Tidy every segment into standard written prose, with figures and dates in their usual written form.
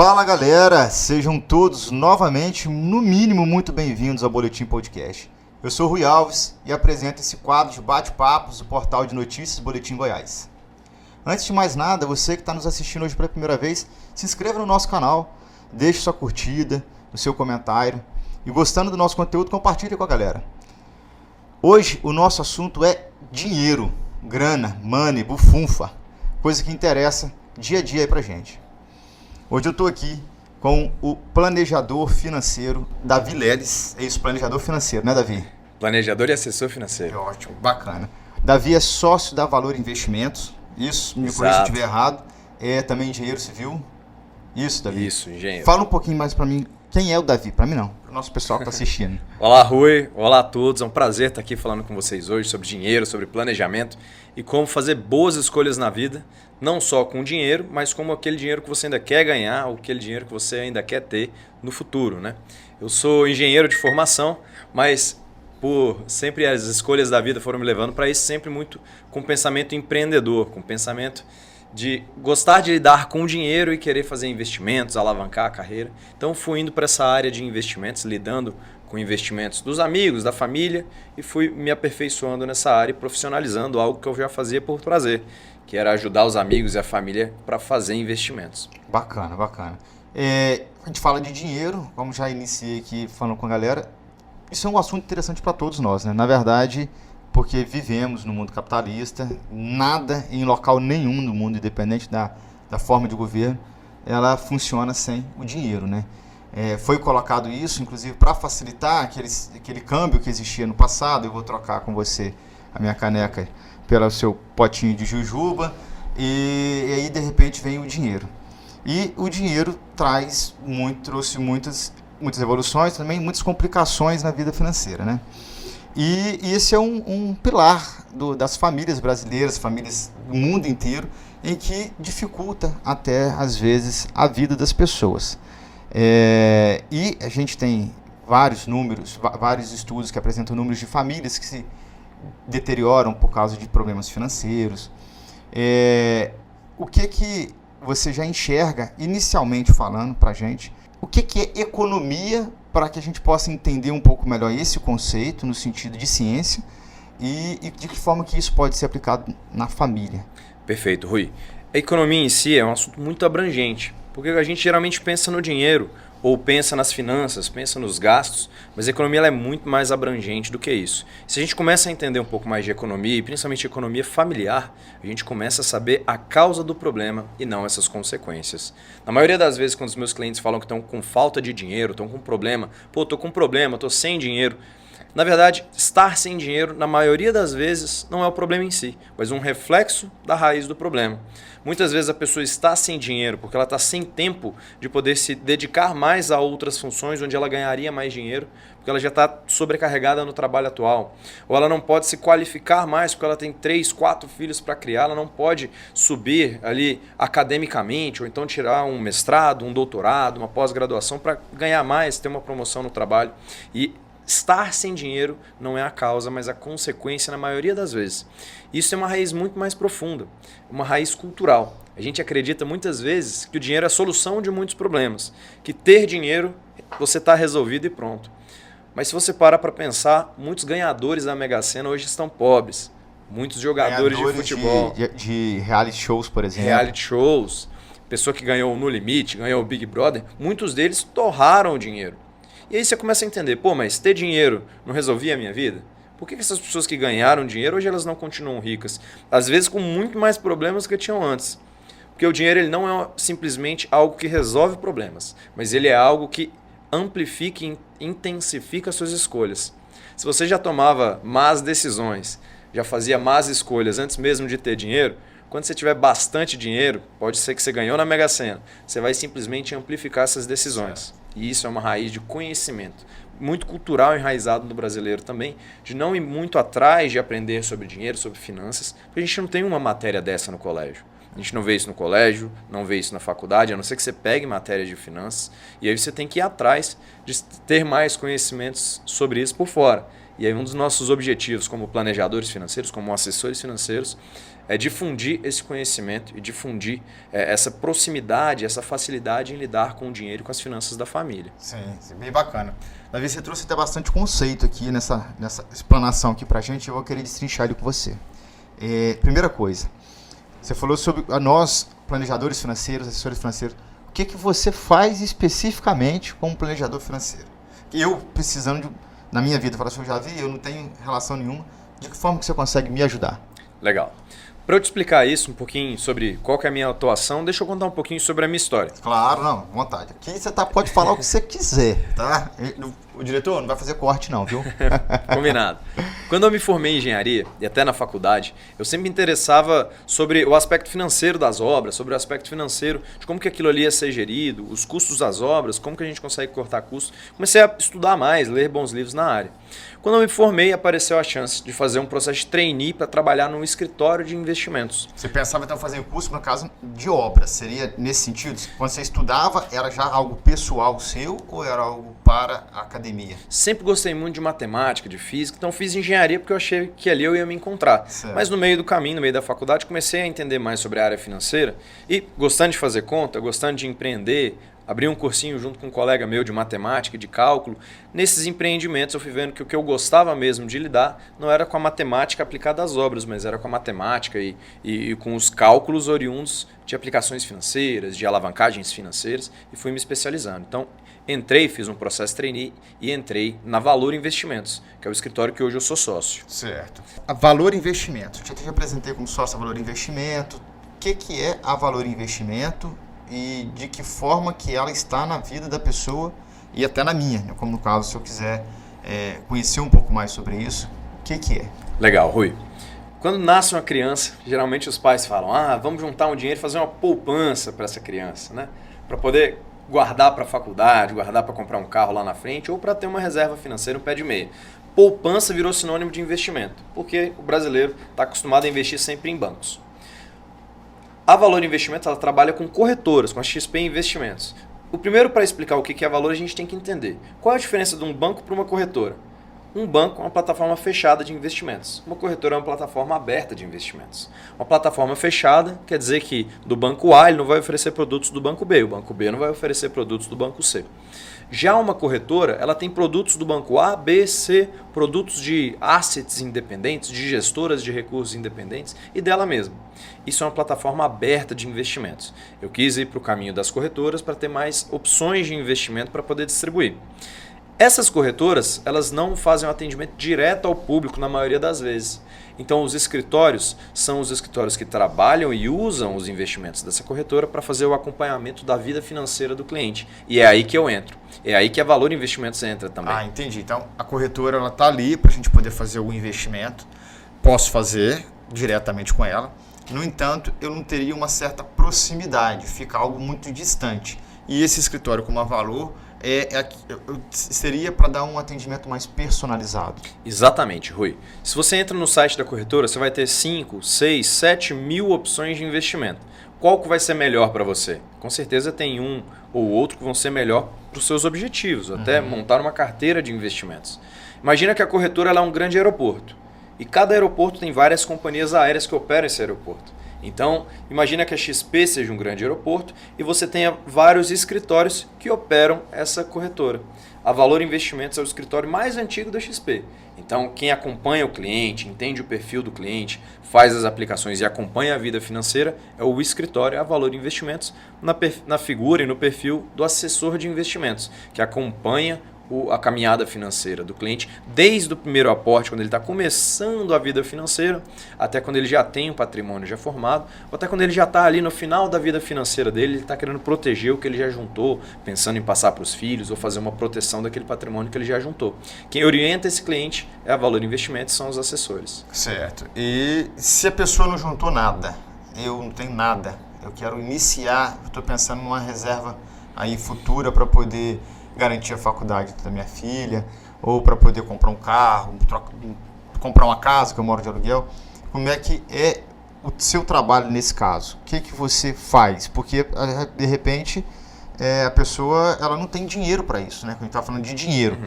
Fala galera, sejam todos novamente, no mínimo, muito bem-vindos ao Boletim Podcast. Eu sou o Rui Alves e apresento esse quadro de bate-papos do portal de notícias Boletim Goiás. Antes de mais nada, você que está nos assistindo hoje pela primeira vez, se inscreva no nosso canal, deixe sua curtida, o seu comentário e gostando do nosso conteúdo, compartilhe com a galera. Hoje o nosso assunto é dinheiro, grana, money, bufunfa, coisa que interessa dia a dia aí pra gente. Hoje eu estou aqui com o planejador financeiro Davi Leles. É isso, planejador financeiro, né, Davi? Planejador e assessor financeiro. É ótimo, bacana. Davi é sócio da Valor Investimentos. Isso, me corrija se eu estiver errado. É também engenheiro civil. Isso, Davi? Isso, engenheiro. Fala um pouquinho mais para mim. Quem é o Davi? Para mim não, para o nosso pessoal que está assistindo. Olá, Rui. Olá a todos. É um prazer estar aqui falando com vocês hoje sobre dinheiro, sobre planejamento e como fazer boas escolhas na vida, não só com dinheiro, mas como aquele dinheiro que você ainda quer ganhar ou aquele dinheiro que você ainda quer ter no futuro, né? Eu sou engenheiro de formação, mas por sempre as escolhas da vida foram me levando para isso, sempre muito com pensamento empreendedor, com pensamento de gostar de lidar com o dinheiro e querer fazer investimentos, alavancar a carreira. Então fui indo para essa área de investimentos, lidando com investimentos dos amigos, da família, e fui me aperfeiçoando nessa área e profissionalizando algo que eu já fazia por prazer, que era ajudar os amigos e a família para fazer investimentos. Bacana, bacana. A gente fala de dinheiro, como já iniciei aqui falando com a galera, isso é um assunto interessante para todos nós, né? Na verdade, porque vivemos no mundo capitalista, nada em local nenhum no mundo, independente da forma de governo, ela funciona sem o dinheiro, né? Foi colocado isso, inclusive, para facilitar aquele câmbio que existia no passado. Eu vou trocar com você a minha caneca pelo seu potinho de jujuba, e aí, de repente, vem o dinheiro. E o dinheiro trouxe muitas evoluções, também muitas complicações na vida financeira, né? E esse é um pilar das famílias brasileiras, famílias do mundo inteiro, em que dificulta até, às vezes, a vida das pessoas. E a gente tem vários números, vários estudos que apresentam números de famílias que se deterioram por causa de problemas financeiros. O que você já enxerga, inicialmente falando para a gente, o que é economia, para que a gente possa entender um pouco melhor esse conceito no sentido de ciência e de que forma que isso pode ser aplicado na família? Perfeito, Rui. A economia em si é um assunto muito abrangente, porque a gente geralmente pensa no dinheiro, ou pensa nas finanças, pensa nos gastos, mas a economia ela é muito mais abrangente do que isso. Se a gente começa a entender um pouco mais de economia, e principalmente economia familiar, a gente começa a saber a causa do problema e não essas consequências. Na maioria das vezes, quando os meus clientes falam que estão com falta de dinheiro, estão com problema, estou com problema, estou sem dinheiro, na verdade, estar sem dinheiro, na maioria das vezes, não é o problema em si, mas um reflexo da raiz do problema. Muitas vezes a pessoa está sem dinheiro porque ela está sem tempo de poder se dedicar mais a outras funções onde ela ganharia mais dinheiro, porque ela já está sobrecarregada no trabalho atual. Ou ela não pode se qualificar mais porque ela tem 3, 4 filhos para criar, ela não pode subir ali academicamente, ou então tirar um mestrado, um doutorado, uma pós-graduação para ganhar mais, ter uma promoção no trabalho. E estar sem dinheiro não é a causa, mas a consequência na maioria das vezes. Isso é uma raiz muito mais profunda, uma raiz cultural. A gente acredita muitas vezes que o dinheiro é a solução de muitos problemas, que ter dinheiro você está resolvido e pronto. Mas se você parar para pensar, muitos ganhadores da Mega Sena hoje estão pobres. Muitos jogadores de futebol. De reality shows, por exemplo. Reality shows, pessoa que ganhou No Limite, ganhou o Big Brother, muitos deles torraram o dinheiro. E aí você começa a entender, mas ter dinheiro não resolvia a minha vida? Por que essas pessoas que ganharam dinheiro, hoje elas não continuam ricas? Às vezes com muito mais problemas que tinham antes. Porque o dinheiro ele não é simplesmente algo que resolve problemas, mas ele é algo que amplifica e intensifica as suas escolhas. Se você já tomava más decisões, já fazia más escolhas antes mesmo de ter dinheiro, quando você tiver bastante dinheiro, pode ser que você ganhou na Mega Sena, você vai simplesmente amplificar essas decisões. E isso é uma raiz de conhecimento, muito cultural enraizado no brasileiro também, de não ir muito atrás de aprender sobre dinheiro, sobre finanças, porque a gente não tem uma matéria dessa no colégio. A gente não vê isso no colégio, não vê isso na faculdade, a não ser que você pegue matérias de finanças, e aí você tem que ir atrás de ter mais conhecimentos sobre isso por fora. E aí um dos nossos objetivos como planejadores financeiros, como assessores financeiros, é difundir esse conhecimento e difundir essa proximidade, essa facilidade em lidar com o dinheiro e com as finanças da família. Sim, bem bacana. Davi, você trouxe até bastante conceito aqui nessa explanação aqui pra gente, eu vou querer destrinchar ele com você. Primeira coisa, você falou sobre nós, planejadores financeiros, assessores financeiros, o que você faz especificamente como planejador financeiro? Eu, precisando, na minha vida, falar assim, eu já vi, eu não tenho relação nenhuma, de que forma que você consegue me ajudar? Legal. Para eu te explicar isso um pouquinho sobre qual que é a minha atuação, deixa eu contar um pouquinho sobre a minha história. Claro, não, vontade. Aqui você pode falar o que você quiser, tá? O diretor não vai fazer corte não, viu? Combinado. Quando eu me formei em engenharia, e até na faculdade, eu sempre me interessava sobre o aspecto financeiro das obras, sobre o aspecto financeiro de como que aquilo ali ia ser gerido, os custos das obras, como que a gente consegue cortar custos. Comecei a estudar mais, ler bons livros na área. Quando eu me formei, apareceu a chance de fazer um processo de trainee para trabalhar num escritório de investimentos. Você pensava então fazer um curso, no caso, de obras? Seria nesse sentido? Quando você estudava, era já algo pessoal seu ou era algo para a academia? Sempre gostei muito de matemática, de física, então fiz engenharia porque eu achei que ali eu ia me encontrar. Certo. Mas no meio do caminho, no meio da faculdade, comecei a entender mais sobre a área financeira e, gostando de fazer conta, gostando de empreender, abri um cursinho junto com um colega meu de matemática e de cálculo. Nesses empreendimentos eu fui vendo que o que eu gostava mesmo de lidar não era com a matemática aplicada às obras, mas era com a matemática e com os cálculos oriundos de aplicações financeiras, de alavancagens financeiras, e fui me especializando. Então, fiz um processo trainee e entrei na Valor Investimentos, que é o escritório que hoje eu sou sócio. Certo. A Valor Investimento. Eu te apresentei como sócio a Valor Investimento. O que é a Valor Investimento? E de que forma que ela está na vida da pessoa e até na minha, né? Como no caso, se eu quiser conhecer um pouco mais sobre isso, o que é? Legal, Rui. Quando nasce uma criança, geralmente os pais falam, vamos juntar um dinheiro e fazer uma poupança para essa criança, né? Para poder guardar para a faculdade, guardar para comprar um carro lá na frente ou para ter uma reserva financeira, um pé de meia. Poupança virou sinônimo de investimento, porque o brasileiro está acostumado a investir sempre em bancos. A Valor Investimentos ela trabalha com corretoras, com a XP Investimentos. O primeiro, para explicar o que é Valor, a gente tem que entender. Qual é a diferença de um banco para uma corretora? Um banco é uma plataforma fechada de investimentos. Uma corretora é uma plataforma aberta de investimentos. Uma plataforma fechada quer dizer que do banco A ele não vai oferecer produtos do banco B, o banco B não vai oferecer produtos do banco C. Já uma corretora, ela tem produtos do banco A, B, C, produtos de assets independentes, de gestoras de recursos independentes e dela mesma. Isso é uma plataforma aberta de investimentos. Eu quis ir para o caminho das corretoras para ter mais opções de investimento para poder distribuir. Essas corretoras, elas não fazem um atendimento direto ao público na maioria das vezes. Então, os escritórios são os escritórios que trabalham e usam os investimentos dessa corretora para fazer o acompanhamento da vida financeira do cliente. E é aí que eu entro. É aí que a Valor Investimentos entra também. Entendi. Então, a corretora está ali para a gente poder fazer o investimento. Posso fazer diretamente com ela. No entanto, eu não teria uma certa proximidade, fica algo muito distante. E esse escritório como a Valor seria para dar um atendimento mais personalizado. Exatamente, Rui. Se você entra no site da corretora, você vai ter 5, 6, 7 mil opções de investimento. Qual que vai ser melhor para você? Com certeza tem um ou outro que vão ser melhor para os seus objetivos, até montar uma carteira de investimentos. Imagina que a corretora ela é um grande aeroporto e cada aeroporto tem várias companhias aéreas que operam esse aeroporto. Então, imagina que a XP seja um grande aeroporto e você tenha vários escritórios que operam essa corretora. A Valor Investimentos é o escritório mais antigo da XP. Então, quem acompanha o cliente, entende o perfil do cliente, faz as aplicações e acompanha a vida financeira é o escritório, a Valor Investimentos, na figura e no perfil do assessor de investimentos, que acompanha a caminhada financeira do cliente, desde o primeiro aporte, quando ele está começando a vida financeira, até quando ele já tem um patrimônio já formado, ou até quando ele já está ali no final da vida financeira dele, ele está querendo proteger o que ele já juntou, pensando em passar para os filhos ou fazer uma proteção daquele patrimônio que ele já juntou. Quem orienta esse cliente é a Valor Investimentos, são os assessores. Certo. E se a pessoa não juntou nada, eu não tenho nada, eu quero iniciar, estou pensando numa reserva aí futura para poder garantir a faculdade da minha filha, ou para poder comprar um carro, comprar uma casa, que eu moro de aluguel. Como é que é o seu trabalho nesse caso? O que você faz? Porque, de repente, a pessoa ela não tem dinheiro para isso, né? Quando a gente está falando de dinheiro.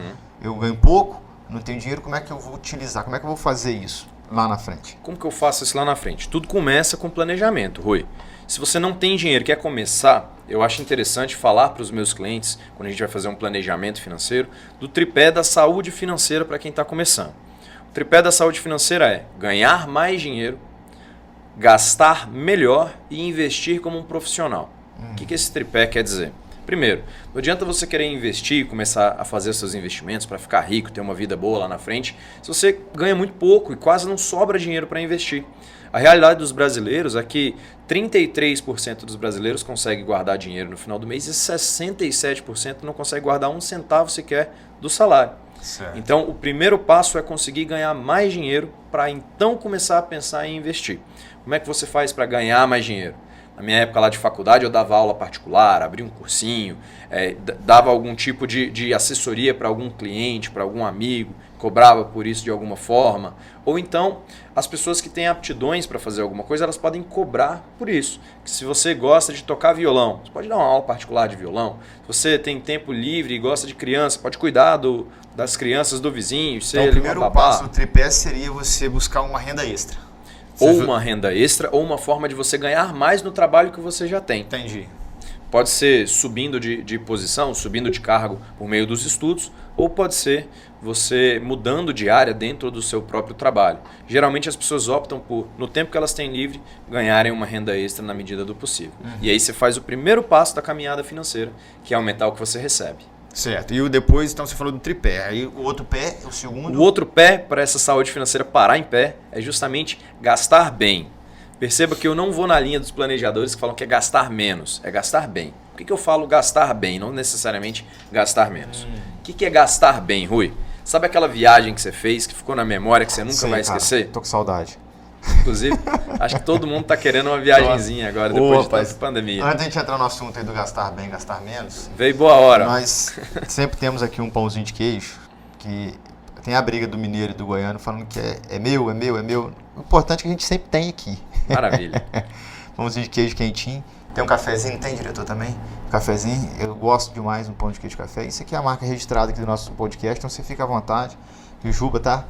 Eu ganho pouco, não tenho dinheiro, como é que eu vou utilizar? Como é que eu vou fazer isso lá na frente? Como que eu faço isso lá na frente? Tudo começa com planejamento, Rui. Se você não tem dinheiro e quer começar, eu acho interessante falar para os meus clientes, quando a gente vai fazer um planejamento financeiro, do tripé da saúde financeira para quem está começando. O tripé da saúde financeira é ganhar mais dinheiro, gastar melhor e investir como um profissional. O que esse tripé quer dizer? Primeiro, não adianta você querer investir e começar a fazer seus investimentos para ficar rico, ter uma vida boa lá na frente, se você ganha muito pouco e quase não sobra dinheiro para investir. A realidade dos brasileiros é que 33% dos brasileiros conseguem guardar dinheiro no final do mês e 67% não conseguem guardar um centavo sequer do salário. Certo. Então, o primeiro passo é conseguir ganhar mais dinheiro para então começar a pensar em investir. Como é que você faz para ganhar mais dinheiro? Na minha época lá de faculdade eu dava aula particular, abria um cursinho, dava algum tipo de assessoria para algum cliente, para algum amigo, cobrava por isso de alguma forma. Ou então, as pessoas que têm aptidões para fazer alguma coisa, elas podem cobrar por isso. Que se você gosta de tocar violão, você pode dar uma aula particular de violão. Se você tem tempo livre e gosta de criança, pode cuidar das crianças do vizinho, ser Então, o ali primeiro uma babá. passo do tripé seria você buscar uma renda extra. Ou uma renda extra, ou uma forma de você ganhar mais no trabalho que você já tem. Entendi. Pode ser subindo de posição, subindo de cargo por meio dos estudos, ou pode ser você mudando de área dentro do seu próprio trabalho. Geralmente as pessoas optam por, no tempo que elas têm livre, ganharem uma renda extra na medida do possível. E aí você faz o primeiro passo da caminhada financeira, que é aumentar o que você recebe. Certo. E o depois, então você falou do tripé. Aí o outro pé, o segundo... O outro pé para essa saúde financeira parar em pé é justamente gastar bem. Perceba que eu não vou na linha dos planejadores que falam que é gastar menos, é gastar bem. Por que eu falo gastar bem, não necessariamente gastar menos? O que é gastar bem, Rui? Sabe aquela viagem que você fez, que ficou na memória, que você nunca vai esquecer? Tô com saudade. Inclusive, acho que todo mundo está querendo uma viagenzinha agora, depois de tanta pandemia. Antes de a gente entrar no assunto aí do gastar bem, gastar menos, veio boa hora. nós sempre temos aqui um pãozinho de queijo, que tem a briga do mineiro e do goiano falando que é meu, é meu, é meu. O importante é que a gente sempre tem aqui. Maravilha. Pãozinho de queijo quentinho. Tem um cafezinho, tem, diretor, também? Cafezinho, eu gosto demais de um pão de queijo de café. Isso aqui é a marca registrada aqui do nosso podcast, então você fica à vontade. Juba, tá?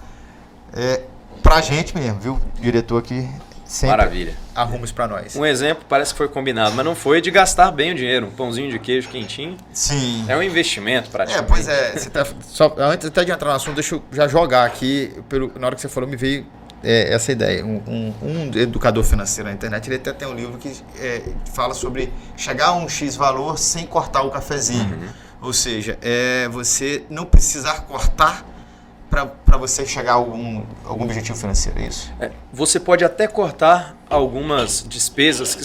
Pra gente mesmo, viu? O diretor aqui sempre Maravilha. arruma isso pra nós. Um exemplo parece que foi combinado, mas não foi de gastar bem o dinheiro. Um pãozinho de queijo quentinho. Sim. É um investimento praticamente. Pois é. Você tá, antes até de entrar no assunto, deixa eu já jogar aqui. Na hora que você falou, me veio essa ideia. Um educador financeiro na internet, ele até tem um livro que fala sobre chegar a um X valor sem cortar o cafezinho. Ou seja, você não precisar cortar para você chegar a algum objetivo financeiro, é isso? Você pode até cortar algumas despesas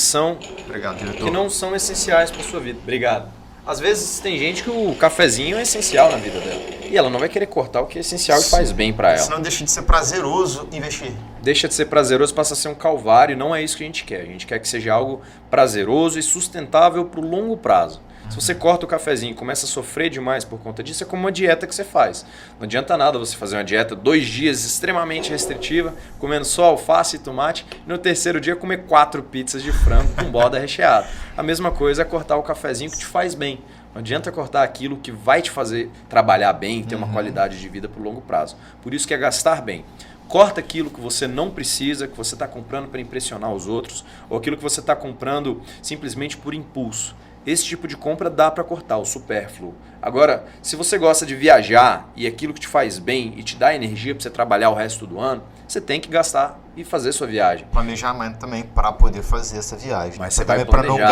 Obrigado, diretor. que não são essenciais para sua vida. Obrigado. Às vezes tem gente que o cafezinho é essencial na vida dela. E ela não vai querer cortar o que é essencial e faz bem para ela. Senão deixa de ser prazeroso investir. Deixa de ser prazeroso, passa a ser um calvário. Não é isso que a gente quer. A gente quer que seja algo prazeroso e sustentável para o longo prazo. Se você corta o cafezinho e começa a sofrer demais por conta disso, é como uma dieta que você faz. Não adianta nada você fazer uma dieta 2 dias extremamente restritiva, comendo só alface e tomate, e no terceiro dia comer 4 pizzas de frango com borda recheada. A mesma coisa é cortar o cafezinho que te faz bem. Não adianta cortar aquilo que vai te fazer trabalhar bem, ter uma qualidade de vida por longo prazo. Por isso que é gastar bem. Corta aquilo que você não precisa, que você está comprando para impressionar os outros, ou aquilo que você está comprando simplesmente por impulso. Esse tipo de compra dá para cortar, o supérfluo. Agora, se você gosta de viajar e aquilo que te faz bem e te dá energia para você trabalhar o resto do ano, você tem que gastar e fazer sua viagem. Planejamento também para poder fazer essa viagem. Mas você vai para planejar.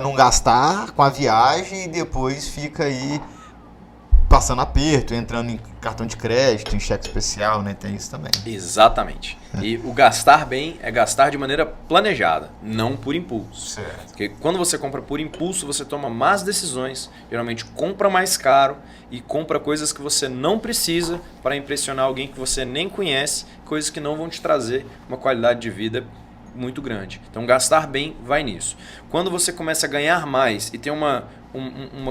não gastar com a viagem e depois fica aí passando aperto, entrando em cartão de crédito, em cheque especial, né? Tem isso também. Exatamente. E o gastar bem é gastar de maneira planejada, não por impulso. Certo. Porque quando você compra por impulso, você toma más decisões, geralmente compra mais caro e compra coisas que você não precisa para impressionar alguém que você nem conhece, coisas que não vão te trazer uma qualidade de vida muito grande. Então gastar bem vai nisso. Quando você começa a ganhar mais e ter uma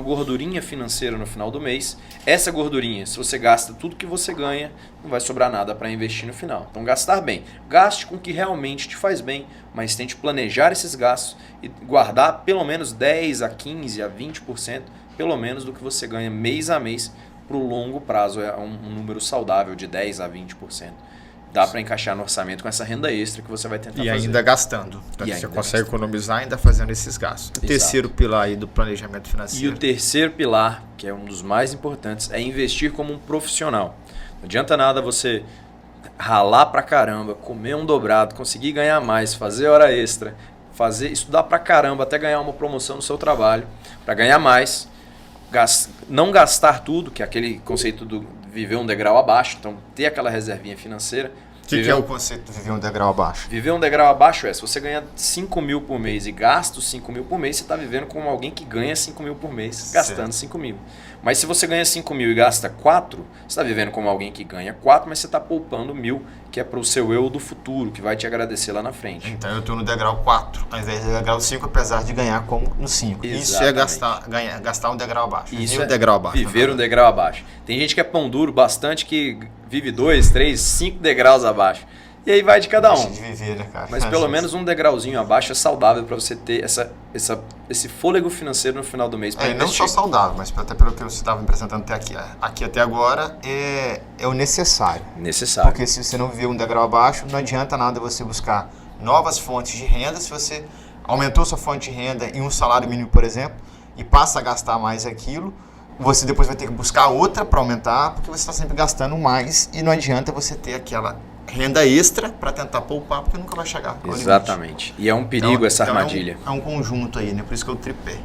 gordurinha financeira no final do mês, essa gordurinha, se você gasta tudo que você ganha, não vai sobrar nada para investir no final. Então gastar bem. Gaste com o que realmente te faz bem, mas tente planejar esses gastos e guardar pelo menos 10 a 15 a 20%, pelo menos do que você ganha mês a mês para o longo prazo é um número saudável de 10 a 20%. Dá para encaixar no orçamento com essa renda extra que você vai tentar fazer. E ainda gastando. Então E você ainda consegue gastando. economizar ainda fazendo esses gastos. O Exato. terceiro pilar aí do planejamento E financeiro. o terceiro pilar, que é um dos mais importantes, é investir como um profissional. Não adianta nada você ralar pra caramba, comer um dobrado, conseguir ganhar mais, fazer hora extra, estudar pra caramba até ganhar uma promoção no seu trabalho, para ganhar mais, não gastar tudo, que é aquele conceito do viver um degrau abaixo, então ter aquela reservinha financeira. O que é o conceito de viver um degrau abaixo? Viver um degrau abaixo se você ganha 5 mil por mês e gasta os 5 mil por mês, você está vivendo como alguém que ganha 5 mil por mês, gastando 5 mil. Mas se você ganha 5 mil e gasta 4, você está vivendo como alguém que ganha 4, mas você está poupando 1.000, que é para o seu eu do futuro, que vai te agradecer lá na frente. Então eu estou no degrau 4, ao invés do degrau 5, apesar de ganhar como no 5. Isso é gastar um degrau abaixo. Isso um degrau abaixo. Viver um degrau abaixo. Tem gente que é pão duro bastante, que vive 2, 3, 5 degraus abaixo. E aí vai de cada um. De viver, né, cara? Mas pelo menos um degrauzinho abaixo é saudável para você ter esse fôlego financeiro no final do mês. E não só saudável, mas até pelo que você estava me apresentando até aqui até agora, é o necessário. Necessário. Porque se você não viver um degrau abaixo, não adianta nada você buscar novas fontes de renda. Se você aumentou sua fonte de renda em um salário mínimo, por exemplo, e passa a gastar mais aquilo, você depois vai ter que buscar outra para aumentar, porque você está sempre gastando mais e não adianta você ter aquela renda extra para tentar poupar, porque nunca vai chegar ao Exatamente. E é um perigo essa armadilha. É um conjunto aí, né? Por isso que eu tripé.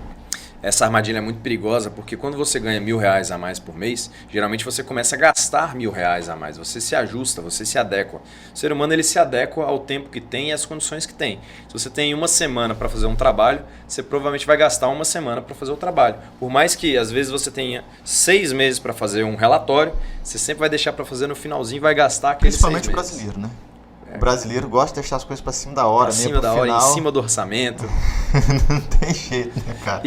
Essa armadilha é muito perigosa, porque quando você ganha R$1.000 a mais por mês, geralmente você começa a gastar R$1.000 a mais. Você se ajusta, você se adequa. O ser humano ele se adequa ao tempo que tem e às condições que tem. Se você tem uma semana para fazer um trabalho, você provavelmente vai gastar uma semana para fazer o trabalho. Por mais que às vezes você tenha 6 meses para fazer um relatório, você sempre vai deixar para fazer no finalzinho e vai gastar aqueles 6 meses. Principalmente o brasileiro, né? O brasileiro gosta de deixar as coisas para cima da hora. Acima da hora, em cima do orçamento. Não tem jeito, né, cara?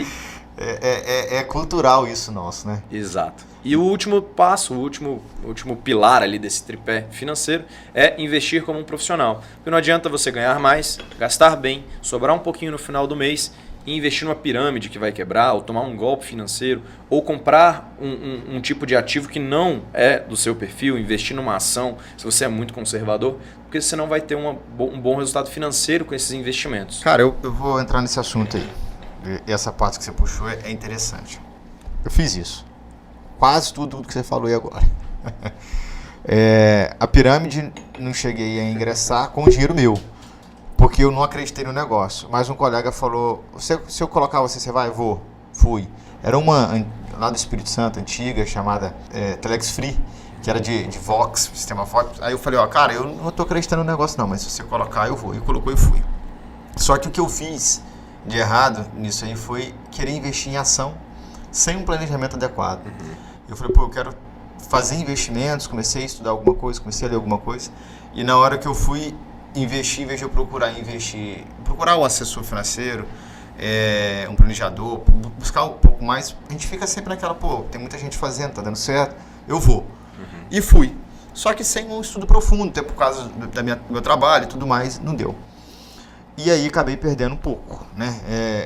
É cultural isso nosso, né? Exato. E o último passo, o último pilar ali desse tripé financeiro é investir como um profissional. Porque não adianta você ganhar mais, gastar bem, sobrar um pouquinho no final do mês e investir numa pirâmide que vai quebrar, ou tomar um golpe financeiro, ou comprar um tipo de ativo que não é do seu perfil, investir numa ação, se você é muito conservador, porque você não vai ter um bom resultado financeiro com esses investimentos. Cara, eu vou entrar nesse assunto aí. Essa parte que você puxou é interessante. Eu fiz isso. Quase tudo que você falou aí agora. A pirâmide não cheguei a ingressar com o dinheiro meu, porque eu não acreditei no negócio. Mas um colega falou, se eu colocar você vai? Vou. Fui. Era uma lá do Espírito Santo, antiga, chamada Telex Free, que era de Vox, sistema Vox. Aí eu falei, cara, eu não estou acreditando no negócio não, mas se você colocar eu vou. E colocou e fui. Só que o que eu fiz de errado nisso aí foi querer investir em ação sem um planejamento adequado. Eu falei, eu quero fazer investimentos, comecei a estudar alguma coisa, comecei a ler alguma coisa, e na hora que eu fui investir, em vez de eu procurar um assessor financeiro, um planejador, buscar um pouco mais, a gente fica sempre naquela, tem muita gente fazendo, tá dando certo, eu vou. E fui. Só que sem um estudo profundo, até por causa do meu trabalho e tudo mais, não deu. E aí acabei perdendo um pouco, né?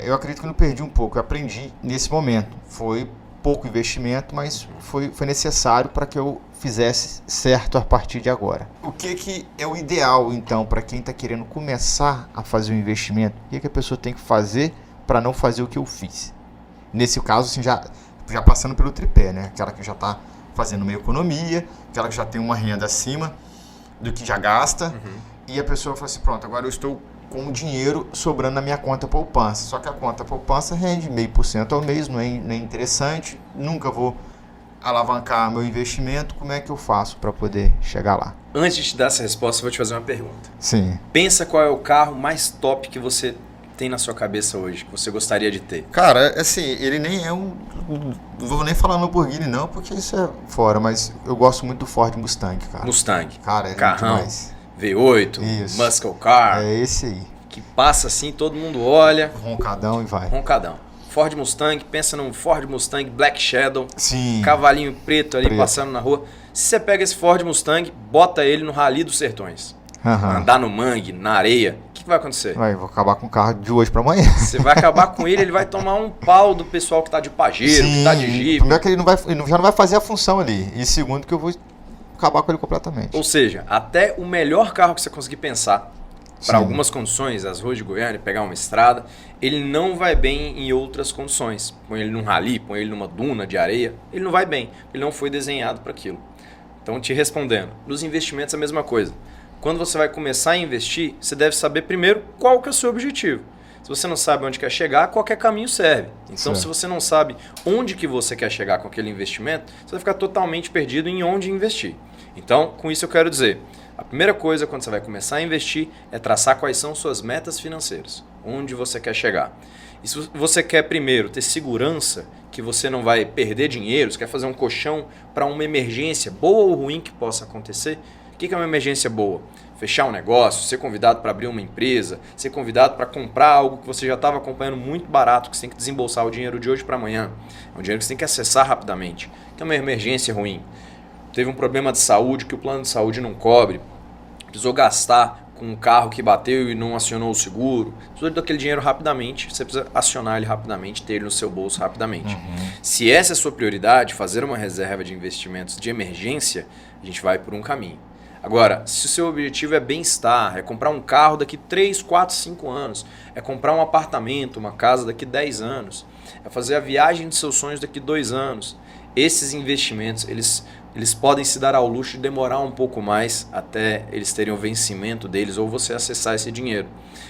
Eu acredito que eu não perdi um pouco, eu aprendi nesse momento. Foi pouco investimento, mas foi necessário para que eu fizesse certo a partir de agora. O que é o ideal, então, para quem está querendo começar a fazer um investimento? O que a pessoa tem que fazer para não fazer o que eu fiz? Nesse caso, assim, já passando pelo tripé, né? Aquela que já está fazendo uma economia, aquela que já tem uma renda acima do que já gasta, e a pessoa fala assim, pronto, agora eu estou com o dinheiro sobrando na minha conta poupança. Só que a conta poupança rende 0,5% ao mês, não é interessante, nunca vou alavancar meu investimento. Como é que eu faço para poder chegar lá? Antes de te dar essa resposta, eu vou te fazer uma pergunta. Sim. Pensa qual é o carro mais top que você tem na sua cabeça hoje, que você gostaria de ter. Cara, assim, ele nem é não vou nem falar no Lamborghini não, porque isso é fora, mas eu gosto muito do Ford Mustang, cara. Mustang. Cara, é carrão. demais. V8, Isso. Muscle Car. É esse aí. Que passa assim, todo mundo olha. Roncadão e vai. Roncadão. Ford Mustang, pensa num Ford Mustang Black Shadow. Sim. Cavalinho preto ali passando na rua. Se você pega esse Ford Mustang, bota ele no Rally dos Sertões. Andar no mangue, na areia, que vai acontecer? Vou acabar com o carro de hoje para amanhã. Você vai acabar com ele vai tomar um pau do pessoal que tá de Pajero, que tá de Jeep. Primeiro que ele já não vai fazer a função ali. E segundo que eu vou acabar com ele completamente. Ou seja, até o melhor carro que você conseguir pensar, para Sim. algumas condições, as ruas de Goiânia, pegar uma estrada, ele não vai bem em outras condições. Põe ele num rally, põe ele numa duna de areia, ele não vai bem. Ele não foi desenhado para aquilo. Então, te respondendo, nos investimentos é a mesma coisa. Quando você vai começar a investir, você deve saber primeiro qual que é o seu objetivo. Se você não sabe onde quer chegar, qualquer caminho serve. Então, Certo. se você não sabe onde que você quer chegar com aquele investimento, você vai ficar totalmente perdido em onde investir. Então, com isso eu quero dizer, a primeira coisa quando você vai começar a investir é traçar quais são suas metas financeiras, onde você quer chegar. E se você quer primeiro ter segurança que você não vai perder dinheiro, você quer fazer um colchão para uma emergência boa ou ruim que possa acontecer, o que é uma emergência boa? Fechar um negócio, ser convidado para abrir uma empresa, ser convidado para comprar algo que você já estava acompanhando muito barato, que você tem que desembolsar o dinheiro de hoje para amanhã. É um dinheiro que você tem que acessar rapidamente. Que é uma emergência ruim. Teve um problema de saúde que o plano de saúde não cobre, precisou gastar com um carro que bateu e não acionou o seguro, precisou daquele dinheiro rapidamente, você precisa acionar ele rapidamente, ter ele no seu bolso rapidamente. Se essa é a sua prioridade, fazer uma reserva de investimentos de emergência, a gente vai por um caminho. Agora, se o seu objetivo é bem-estar, é comprar um carro daqui 3, 4, 5 anos, é comprar um apartamento, uma casa daqui 10 anos, é fazer a viagem de seus sonhos daqui 2 anos, esses investimentos, eles podem se dar ao luxo de demorar um pouco mais até eles terem o vencimento deles ou você acessar esse dinheiro.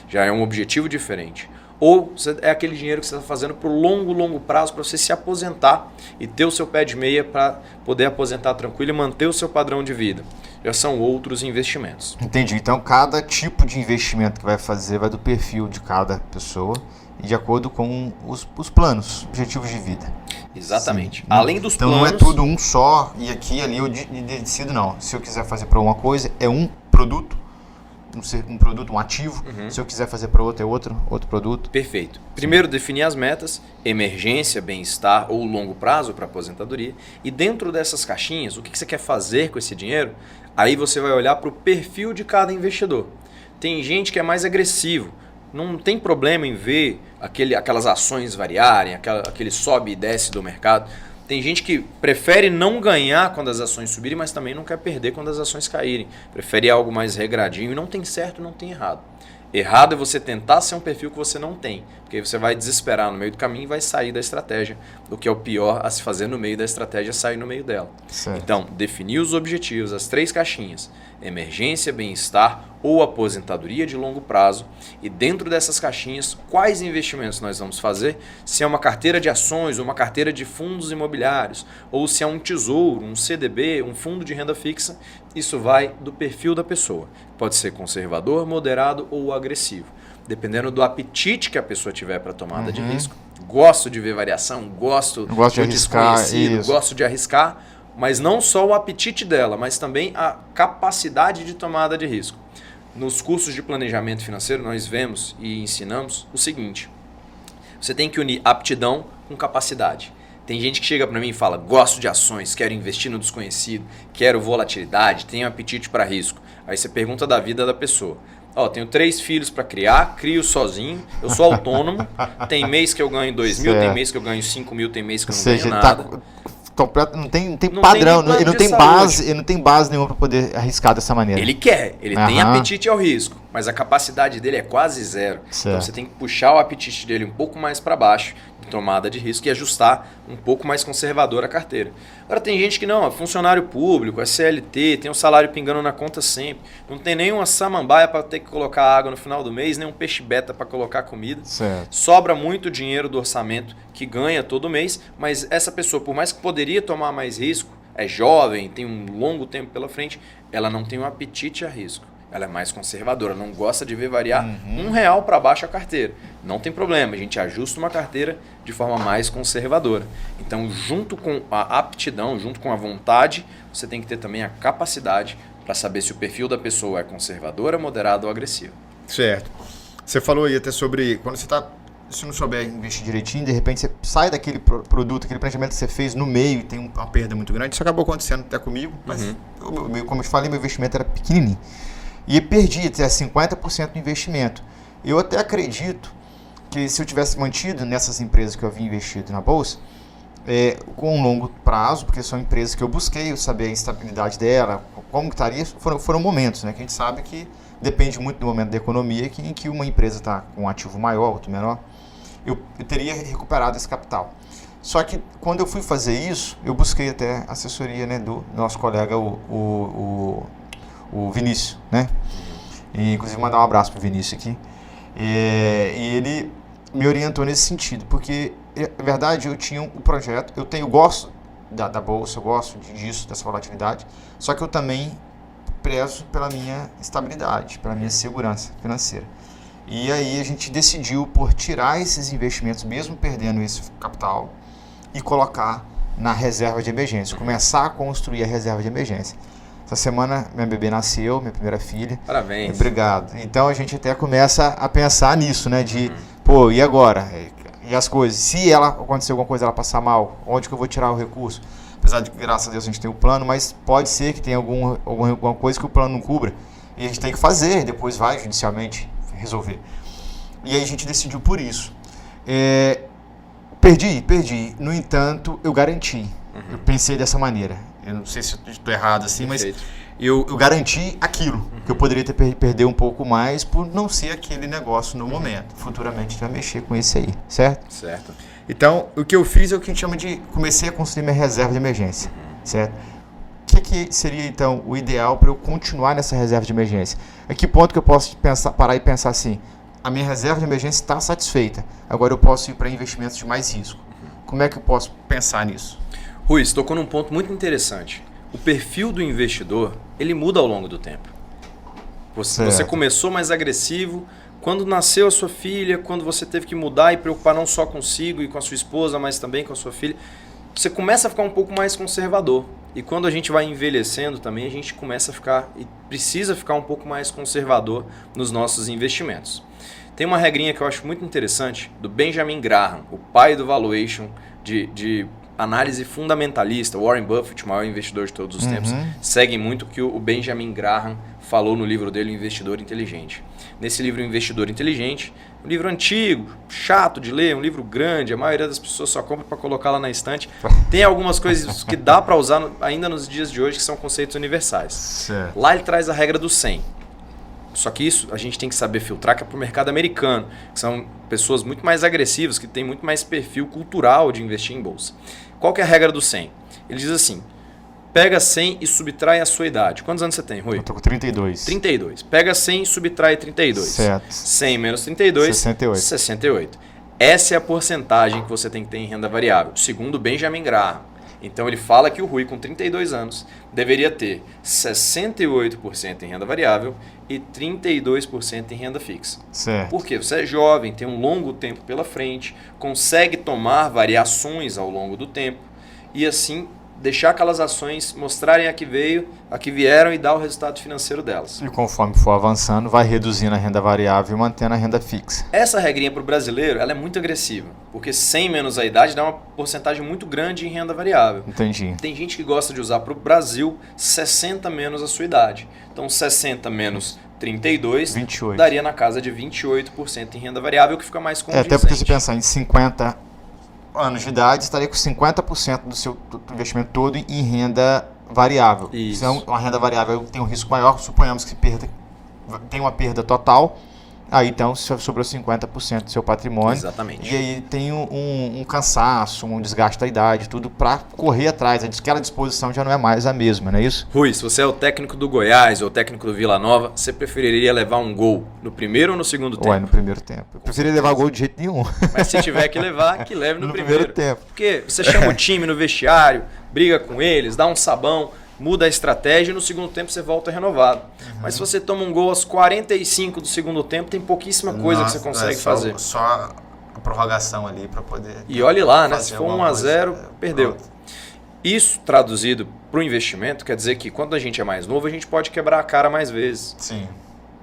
Já é um objetivo diferente. Ou é aquele dinheiro que você está fazendo para o longo prazo para você se aposentar e ter o seu pé de meia para poder aposentar tranquilo e manter o seu padrão de vida. Já são outros investimentos. Entendi. Então, cada tipo de investimento que vai fazer vai do perfil de cada pessoa e de acordo com os planos, objetivos de vida. Exatamente. Sim. Além dos então, planos... não é tudo um só e aqui e ali eu decido, não. Se eu quiser fazer para uma coisa, é um produto, um produto, um ativo. Se eu quiser fazer para outro, é outro produto. Perfeito. Primeiro, definir as metas, emergência, bem-estar ou longo prazo para aposentadoria. E dentro dessas caixinhas, o que você quer fazer com esse dinheiro? Aí você vai olhar para o perfil de cada investidor. Tem gente que é mais agressivo. Não tem problema em ver aquelas ações variarem, aquele sobe e desce do mercado. Tem gente que prefere não ganhar quando as ações subirem, mas também não quer perder quando as ações caírem. Prefere algo mais regradinho e não tem certo, não tem errado. Errado é você tentar ser um perfil que você não tem, porque aí você vai desesperar no meio do caminho e vai sair da estratégia. O que é o pior a se fazer no meio da estratégia é sair no meio dela. Certo. Então, definir os objetivos, as 3 caixinhas, emergência, bem-estar ou aposentadoria de longo prazo. E dentro dessas caixinhas, quais investimentos nós vamos fazer? Se é uma carteira de ações, ou uma carteira de fundos imobiliários, ou se é um tesouro, um CDB, um fundo de renda fixa, isso vai do perfil da pessoa. Pode ser conservador, moderado ou agressivo. Dependendo do apetite que a pessoa tiver para tomada de risco. Gosto de ver variação, gosto de arriscar, desconhecido, gosto de arriscar, mas não só o apetite dela, mas também a capacidade de tomada de risco. Nos cursos de planejamento financeiro, nós vemos e ensinamos o seguinte: você tem que unir aptidão com capacidade. Tem gente que chega para mim e fala, gosto de ações, quero investir no desconhecido, quero volatilidade, tenho apetite para risco. Aí você pergunta da vida da pessoa. Tenho 3 filhos para criar, crio sozinho, eu sou autônomo, tem mês que eu ganho 2 mil, tem mês que eu ganho 5 mil, tem mês que eu não ganho nada. Completo, não tem padrão, ele não tem base nenhuma para poder arriscar dessa maneira. Ele quer, ele tem apetite ao risco, mas a capacidade dele é quase zero. Certo. Então você tem que puxar o apetite dele um pouco mais para baixo, de tomada de risco, e ajustar um pouco mais conservador a carteira. Agora tem gente que não, é funcionário público, é CLT, tem um salário pingando na conta sempre, não tem nenhuma samambaia para ter que colocar água no final do mês, nem um peixe beta para colocar comida. Certo. Sobra muito dinheiro do orçamento que ganha todo mês, mas essa pessoa, por mais que poderia tomar mais risco, é jovem, tem um longo tempo pela frente, ela não tem um apetite a risco. Ela é mais conservadora, não gosta de ver variar R$1 para baixo a carteira. Não tem problema, a gente ajusta uma carteira de forma mais conservadora. Então, junto com a aptidão, junto com a vontade, você tem que ter também a capacidade para saber se o perfil da pessoa é conservadora, moderada ou agressiva. Certo. Você falou aí até sobre quando você está... Se não souber investir direitinho, de repente você sai daquele produto, aquele planejamento que você fez no meio e tem uma perda muito grande. Isso acabou acontecendo até comigo, mas como eu te falei, meu investimento era pequenininho. E perdi até 50% do investimento. Eu até acredito que se eu tivesse mantido nessas empresas que eu havia investido na Bolsa, com um longo prazo, porque são empresas que eu busquei, eu saber a instabilidade dela, como que estaria, foram momentos, né, que a gente sabe que depende muito do momento da economia, em que uma empresa está com um ativo maior, outro menor, eu teria recuperado esse capital. Só que quando eu fui fazer isso, eu busquei até assessoria, né, do nosso colega, o Vinícius, né? E, inclusive mandar um abraço para o Vinícius aqui. E ele me orientou nesse sentido, porque na verdade eu tinha um projeto, eu gosto da Bolsa, eu gosto disso, dessa volatilidade, só que eu também prezo pela minha estabilidade, pela minha segurança financeira. E aí a gente decidiu por tirar esses investimentos, mesmo perdendo esse capital, e colocar na reserva de emergência, começar a construir a reserva de emergência. Essa semana minha bebê nasceu, minha primeira filha. Parabéns. Obrigado. Então a gente até começa a pensar nisso, né? De, pô, e agora? E as coisas? Se ela acontecer alguma coisa, ela passar mal, onde que eu vou tirar o recurso? Apesar de que, graças a Deus, a gente tem o plano, mas pode ser que tenha alguma coisa que o plano não cubra. E a gente tem que fazer, depois vai judicialmente resolver. E aí a gente decidiu por isso. Perdi. No entanto, eu garanti. Eu pensei dessa maneira. Eu não sei se estou errado assim, Perfeito. mas eu garanti aquilo que eu poderia perder um pouco mais por não ser aquele negócio no momento. Futuramente a gente vai mexer com isso aí, certo? Certo. Então, o que eu fiz é o que a gente chama de comecei a construir minha reserva de emergência, certo? O que seria, então, o ideal para eu continuar nessa reserva de emergência? A que ponto que eu posso parar e pensar assim, a minha reserva de emergência está satisfeita, agora eu posso ir para investimentos de mais risco. Como é que eu posso pensar nisso? Rui, você tocou num ponto muito interessante. O perfil do investidor, ele muda ao longo do tempo. Você começou mais agressivo, quando nasceu a sua filha, quando você teve que mudar e preocupar não só consigo e com a sua esposa, mas também com a sua filha, você começa a ficar um pouco mais conservador. E quando a gente vai envelhecendo também, a gente começa a ficar e precisa ficar um pouco mais conservador nos nossos investimentos. Tem uma regrinha que eu acho muito interessante do Benjamin Graham, o pai do valuation de análise fundamentalista. Warren Buffett, o maior investidor de todos os tempos, segue muito o que o Benjamin Graham falou no livro dele, O Investidor Inteligente. Nesse livro, O Investidor Inteligente, um livro antigo, chato de ler, um livro grande, a maioria das pessoas só compra para colocar lá na estante. Tem algumas coisas que dá para usar ainda nos dias de hoje, que são conceitos universais. Certo. Lá ele traz a regra do 100. Só que isso a gente tem que saber filtrar, que é para o mercado americano, que são pessoas muito mais agressivas, que têm muito mais perfil cultural de investir em bolsa. Qual que é a regra do 100? Ele diz assim, pega 100 e subtrai a sua idade. Quantos anos você tem, Rui? Eu tô com 32. 32. Pega 100 e subtrai 32. Certo. 100 menos 32, 68. 68. Essa é a porcentagem que você tem que ter em renda variável, segundo Benjamin Graham. Então ele fala que o Rui, com 32 anos, deveria ter 68% em renda variável e 32% em renda fixa. Certo. Porque você é jovem, tem um longo tempo pela frente, consegue tomar variações ao longo do tempo e assim deixar aquelas ações mostrarem a que vieram e dar o resultado financeiro delas. E conforme for avançando, vai reduzindo a renda variável e mantendo a renda fixa. Essa regrinha para o brasileiro ela é muito agressiva, porque 100 menos a idade dá uma porcentagem muito grande em renda variável. Entendi. Tem gente que gosta de usar para o Brasil 60 menos a sua idade. Então 60 menos 32 28. daria na casa de 28% em renda variável, que fica mais condizente. Até porque se pensar em 50 anos de idade, estaria com 50% do seu investimento todo em renda variável. Isso. Então, uma renda variável tem um risco maior, suponhamos que tem uma perda total, aí então sobrou 50% do seu patrimônio. Exatamente. E aí tem um cansaço, um desgaste da idade, tudo para correr atrás. Aquela disposição já não é mais a mesma, não é isso? Rui, se você é o técnico do Goiás ou o técnico do Vila Nova, você preferiria levar um gol no primeiro ou no segundo tempo? Ué, no primeiro tempo. Eu preferia levar gol de jeito nenhum. Mas se tiver que levar, que leve no primeiro tempo. Porque você chama o time no vestiário, briga com eles, dá um sabão, muda a estratégia e no segundo tempo você volta renovado. Mas se você toma um gol aos 45 do segundo tempo, tem pouquíssima coisa que você consegue fazer. Só a prorrogação ali para poder... E olhe lá, né? fazer Se for alguma 1-0, coisa, perdeu. pronto. Isso traduzido para o investimento quer dizer que quando a gente é mais novo, a gente pode quebrar a cara mais vezes. Sim.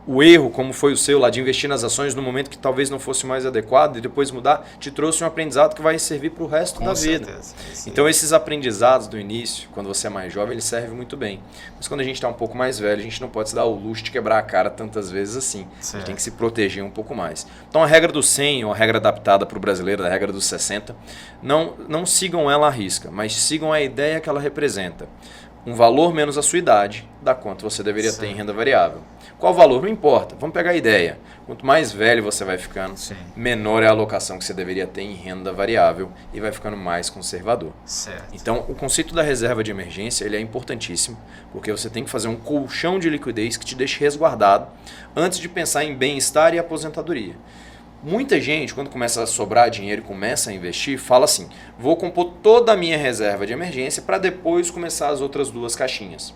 o erro, como foi o seu lá, de investir nas ações no momento que talvez não fosse o mais adequado e depois mudar, te trouxe um aprendizado que vai servir para o resto da vida. Certeza. Então esses aprendizados do início, quando você é mais jovem, eles servem muito bem. Mas quando a gente está um pouco mais velho, a gente não pode se dar o luxo de quebrar a cara tantas vezes assim. A gente tem que se proteger um pouco mais. Então a regra do 100, ou a regra adaptada para o brasileiro, a regra dos 60, não sigam ela à risca, mas sigam a ideia que ela representa. Um valor menos a sua idade, dá quanto você deveria ter em renda variável. Qual valor? Não importa. Vamos pegar a ideia. Quanto mais velho você vai ficando, menor é a alocação que você deveria ter em renda variável e vai ficando mais conservador. Certo. Então, o conceito da reserva de emergência ele é importantíssimo, porque você tem que fazer um colchão de liquidez que te deixe resguardado antes de pensar em bem-estar e aposentadoria. Muita gente, quando começa a sobrar dinheiro e começa a investir, fala assim, vou compor toda a minha reserva de emergência para depois começar as outras 2 caixinhas.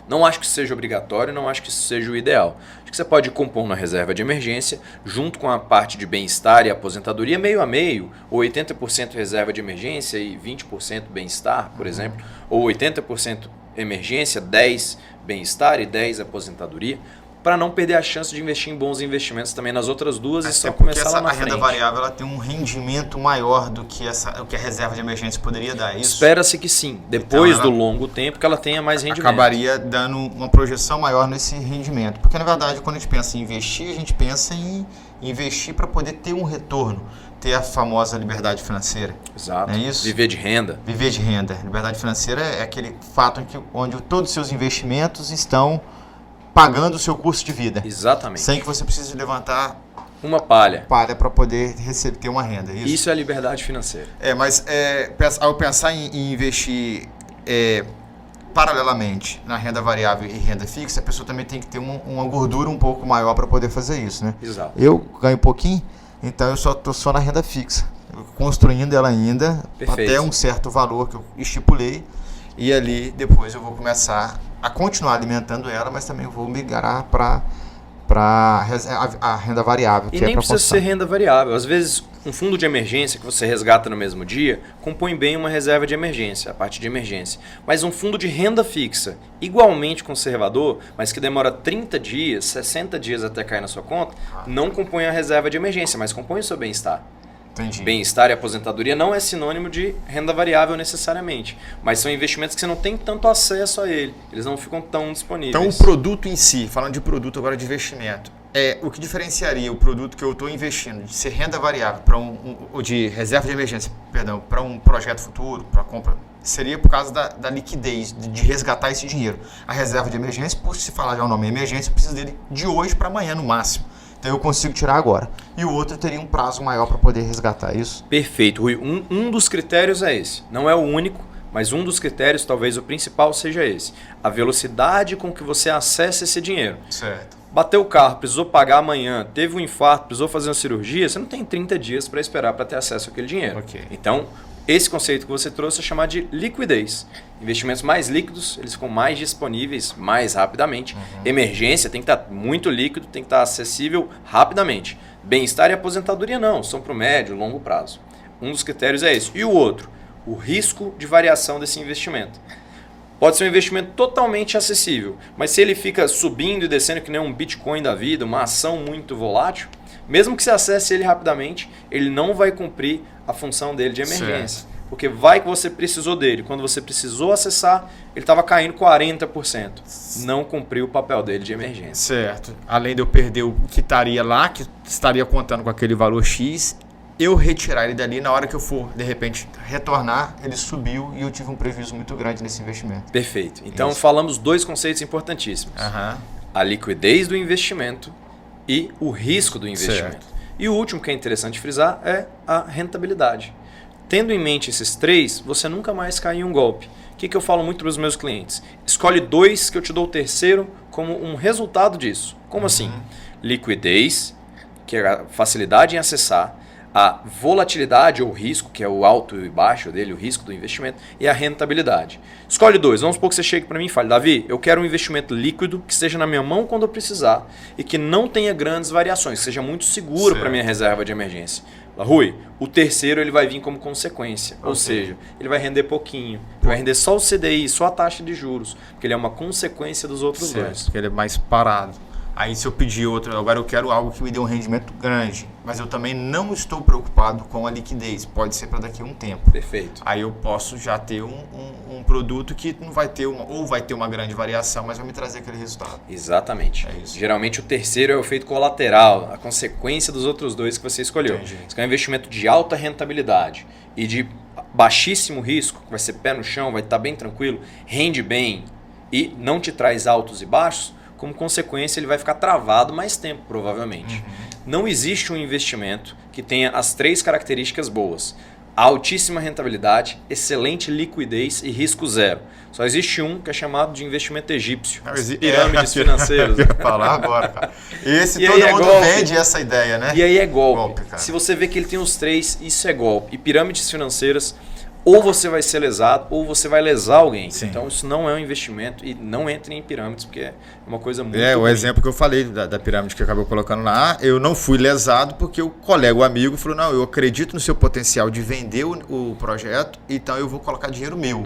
Não acho que isso seja obrigatório, não acho que isso seja o ideal. Acho que você pode compor uma reserva de emergência junto com a parte de bem-estar e aposentadoria meio a meio, ou 80% reserva de emergência e 20% bem-estar, por exemplo, ou 80% emergência, 10% bem-estar e 10% aposentadoria, para não perder a chance de investir em bons investimentos também nas outras 2 e só começar lá na frente. A renda variável ela tem um rendimento maior do que o que a reserva de emergência poderia dar, isso? Espera-se que sim, depois do longo tempo que ela tenha mais rendimento. Acabaria dando uma projeção maior nesse rendimento, porque na verdade quando a gente pensa em investir, a gente pensa em investir para poder ter um retorno, ter a famosa liberdade financeira. Exato, não é isso? Viver de renda. Viver de renda. Liberdade financeira é aquele fato onde todos os seus investimentos estão pagando o seu custo de vida. Exatamente. Sem que você precise levantar uma palha para poder ter uma renda. Isso é a liberdade financeira. Mas ao pensar em investir paralelamente na renda variável e renda fixa, a pessoa também tem que ter uma gordura um pouco maior para poder fazer isso, né? Exato. Eu ganho pouquinho, então eu estou só na renda fixa, construindo ela ainda. Perfeito. Até um certo valor que eu estipulei, e ali depois eu vou começar a continuar alimentando ela, mas também vou migrar para a renda variável. E nem precisa ser renda variável. Às vezes, um fundo de emergência que você resgata no mesmo dia compõe bem uma reserva de emergência, a parte de emergência. Mas um fundo de renda fixa, igualmente conservador, mas que demora 30 dias, 60 dias até cair na sua conta, não compõe a reserva de emergência, mas compõe o seu bem-estar. Bem-estar e aposentadoria não é sinônimo de renda variável necessariamente, mas são investimentos que você não tem tanto acesso a ele, eles não ficam tão disponíveis. Então o produto em si, falando de produto agora de investimento, o que diferenciaria o produto que eu estou investindo de ser renda variável para ou de reserva de emergência, perdão, para um projeto futuro, para compra, seria por causa da liquidez, de resgatar esse dinheiro. A reserva de emergência, por se falar já o nome emergência, eu preciso dele de hoje para amanhã no máximo. Então eu consigo tirar agora. E o outro teria um prazo maior para poder resgatar isso. Perfeito, Rui. Um dos critérios é esse. Não é o único, mas um dos critérios, talvez o principal, seja esse. A velocidade com que você acessa esse dinheiro. Certo. Bateu o carro, precisou pagar amanhã, teve um infarto, precisou fazer uma cirurgia, você não tem 30 dias para esperar para ter acesso àquele dinheiro. Okay. Então, esse conceito que você trouxe é chamado de liquidez. Investimentos mais líquidos, eles ficam mais disponíveis mais rapidamente. Emergência tem que estar muito líquido, tem que estar acessível rapidamente. Bem-estar e aposentadoria não, são para o médio e longo prazo. Um dos critérios é esse. E o outro, o risco de variação desse investimento. Pode ser um investimento totalmente acessível, mas se ele fica subindo e descendo que nem um Bitcoin da vida, uma ação muito volátil, mesmo que você acesse ele rapidamente, ele não vai cumprir a função dele de emergência. Certo. Porque vai que você precisou dele. Quando você precisou acessar, ele estava caindo 40%. Não cumpriu o papel dele de emergência. Certo. Além de eu perder o que estaria lá, que estaria contando com aquele valor X, eu retirar ele dali na hora que eu for, de repente, retornar, ele subiu e eu tive um prejuízo muito grande nesse investimento. Perfeito. Então, falamos 2 conceitos importantíssimos. A liquidez do investimento e o risco do investimento. Certo. E o último que é interessante frisar é a rentabilidade. Tendo em mente esses 3, você nunca mais cai em um golpe. O que eu falo muito para os meus clientes? Escolhe 2 que eu te dou o terceiro como um resultado disso. Como assim? Liquidez, que é a facilidade em acessar, a volatilidade ou risco, que é o alto e baixo dele, o risco do investimento, e a rentabilidade. Escolhe 2. Vamos supor que você chegue para mim e fale, Davi, eu quero um investimento líquido, que esteja na minha mão quando eu precisar e que não tenha grandes variações, que seja muito seguro para minha reserva de emergência. Rui, o terceiro ele vai vir como consequência, ou seja, ele vai render pouquinho, ele vai render só o CDI, só a taxa de juros, porque ele é uma consequência dos outros 2. Porque ele é mais parado. Aí se eu pedir outro, agora eu quero algo que me dê um rendimento grande, mas eu também não estou preocupado com a liquidez, pode ser para daqui a um tempo. Perfeito. Aí eu posso já ter um produto que não vai ter ou vai ter uma grande variação, mas vai me trazer aquele resultado. Exatamente. É isso. Geralmente o terceiro é o efeito colateral, a consequência dos outros dois que você escolheu. Entendi. Você quer um investimento de alta rentabilidade e de baixíssimo risco, que vai ser pé no chão, vai estar bem tranquilo, rende bem e não te traz altos e baixos, como consequência ele vai ficar travado mais tempo, provavelmente. Não existe um investimento que tenha as três características boas: altíssima rentabilidade, excelente liquidez e risco zero. Só existe um que é chamado de investimento egípcio, pirâmides financeiras. Eu ia falar agora, cara. Esse E todo aí mundo golpe. vende essa ideia, né? E aí é golpe. Golpe, cara. Se você vê que ele tem os três, isso é golpe. E pirâmides financeiras, ou você vai ser lesado, ou você vai lesar alguém. Sim. Então isso não é um investimento e não entre em pirâmides, porque é uma coisa muito O ruim. exemplo que eu falei da pirâmide que acabou colocando lá, eu não fui lesado porque o colega, o amigo, falou, não, eu acredito no seu potencial de vender o projeto, então eu vou colocar dinheiro meu.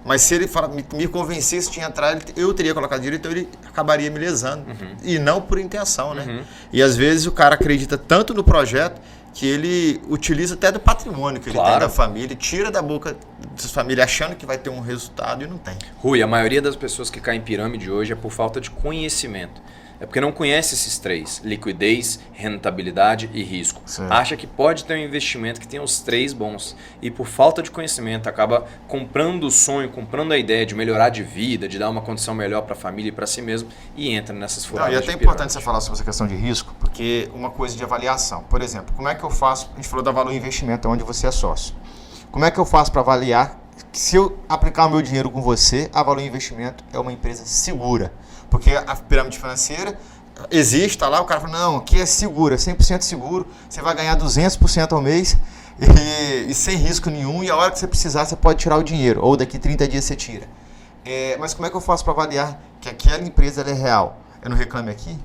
Mas se ele me convencesse de entrar, eu teria colocado dinheiro, então ele acabaria me lesando. E não por intenção, né? E às vezes o cara acredita tanto no projeto que ele utiliza até do patrimônio que ele tem da família, tira da boca da família achando que vai ter um resultado e não tem. Rui, a maioria das pessoas que caem em pirâmide hoje é por falta de conhecimento. É porque não conhece esses três: liquidez, rentabilidade e risco. Certo. Acha que pode ter um investimento que tem os três bons. E por falta de conhecimento acaba comprando o sonho, comprando a ideia de melhorar de vida, de dar uma condição melhor para a família e para si mesmo, e entra nessas Não, furadas e é de até pirâmide. importante você falar sobre essa questão de risco, porque uma coisa de avaliação. Por exemplo, como é que eu faço? A gente falou da Valor Investimento, onde você é sócio. Como é que eu faço para avaliar que se eu aplicar o meu dinheiro com você, a Valor Investimento é uma empresa segura? Porque a pirâmide financeira existe, está lá, o cara fala, não, aqui é seguro, é 100% seguro, você vai ganhar 200% ao mês e sem risco nenhum, e a hora que você precisar você pode tirar o dinheiro, ou daqui 30 dias você tira. Mas como é que eu faço para avaliar que aquela empresa ela é real? Eu não reclame aqui?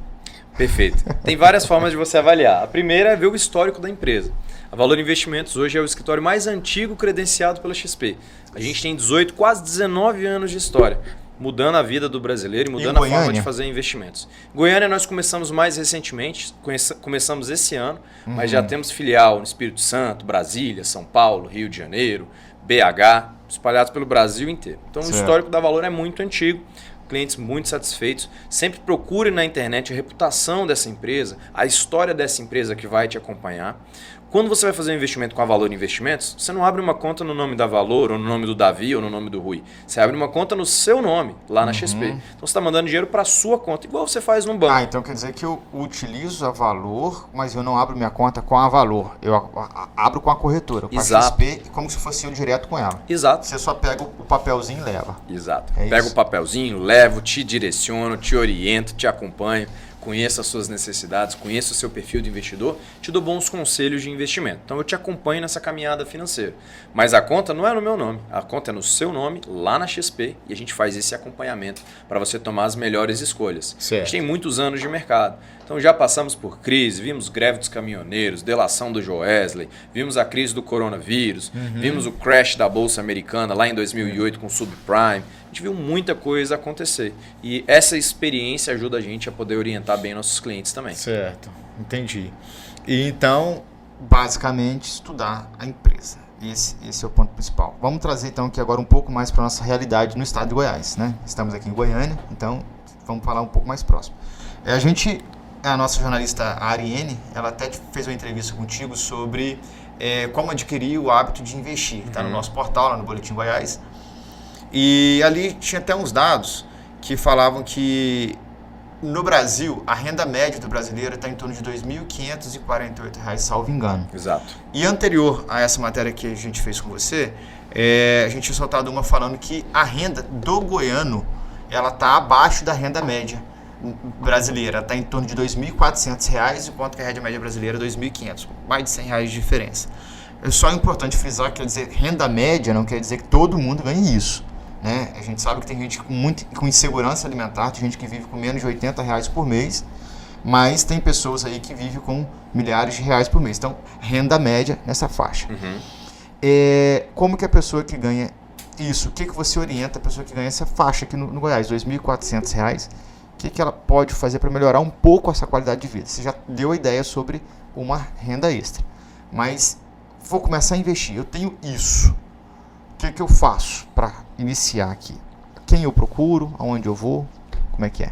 Perfeito. Tem várias formas de você avaliar. A primeira é ver o histórico da empresa. A Valor Investimentos hoje é o escritório mais antigo credenciado pela XP. A gente tem 18, quase 19 anos de história, mudando a vida do brasileiro e mudando a forma de fazer investimentos. Goiânia nós começamos mais recentemente, começamos esse ano, mas já temos filial no Espírito Santo, Brasília, São Paulo, Rio de Janeiro, BH, espalhados pelo Brasil inteiro. Então Certo. o histórico da Valor é muito antigo, clientes muito satisfeitos. Sempre procure na internet a reputação dessa empresa, a história dessa empresa que vai te acompanhar. Quando você vai fazer um investimento com a Valor Investimentos, você não abre uma conta no nome da Valor, ou no nome do Davi, ou no nome do Rui. Você abre uma conta no seu nome, lá na XP. Então você está mandando dinheiro para a sua conta, igual você faz num banco. Então quer dizer que eu utilizo a Valor, mas eu não abro minha conta com a Valor. Eu abro com a corretora, com Exato. a XP, como se fosse eu direto com ela. Exato. Você só pega o papelzinho e leva. Exato. É Pego isso. o papelzinho, levo, te direciono, te oriento, te acompanho, conheço as suas necessidades, conheço o seu perfil de investidor, te dou bons conselhos de investimento. Então eu te acompanho nessa caminhada financeira. Mas a conta não é no meu nome, a conta é no seu nome, lá na XP, e a gente faz esse acompanhamento para você tomar as melhores escolhas. Certo. A gente tem muitos anos de mercado. Então já passamos por crise, vimos greve dos caminhoneiros, delação do Joesley, vimos a crise do coronavírus, vimos o crash da Bolsa Americana lá em 2008 com o subprime. A gente viu muita coisa acontecer. E essa experiência ajuda a gente a poder orientar bem nossos clientes também. Certo, entendi. E então, Basicamente, estudar a empresa. Esse é o ponto principal. Vamos trazer então aqui agora um pouco mais para a nossa realidade no estado de Goiás, né? Estamos aqui em Goiânia, então vamos falar um pouco mais próximo. A nossa jornalista a Ariene, ela até fez uma entrevista contigo sobre como adquirir o hábito de investir. Está no nosso portal, lá no Boletim Goiás. E ali tinha até uns dados que falavam que no Brasil, a renda média do brasileiro está em torno de R$ 2.548, salvo engano. Exato. E anterior a essa matéria que a gente fez com você, a gente tinha soltado uma falando que a renda do goiano ela está abaixo da renda média brasileira. Está em torno de R$ 2.400, enquanto que a renda média brasileira é R$ 2.500. Mais de R$ 100 de diferença. É só importante frisar que quer dizer renda média não quer dizer que todo mundo ganhe isso. Né? A gente sabe que tem gente com insegurança alimentar, tem gente que vive com menos de R$ 80 por mês, mas tem pessoas aí que vivem com milhares de reais por mês. Então, renda média nessa faixa. Como que a pessoa que ganha isso, o que você orienta a pessoa que ganha essa faixa aqui no Goiás, R$ 2.400, que ela pode fazer para melhorar um pouco essa qualidade de vida? Você já deu a ideia sobre uma renda extra, mas vou começar a investir, eu tenho isso, o que eu faço para iniciar aqui? Quem eu procuro, aonde eu vou, como é que é?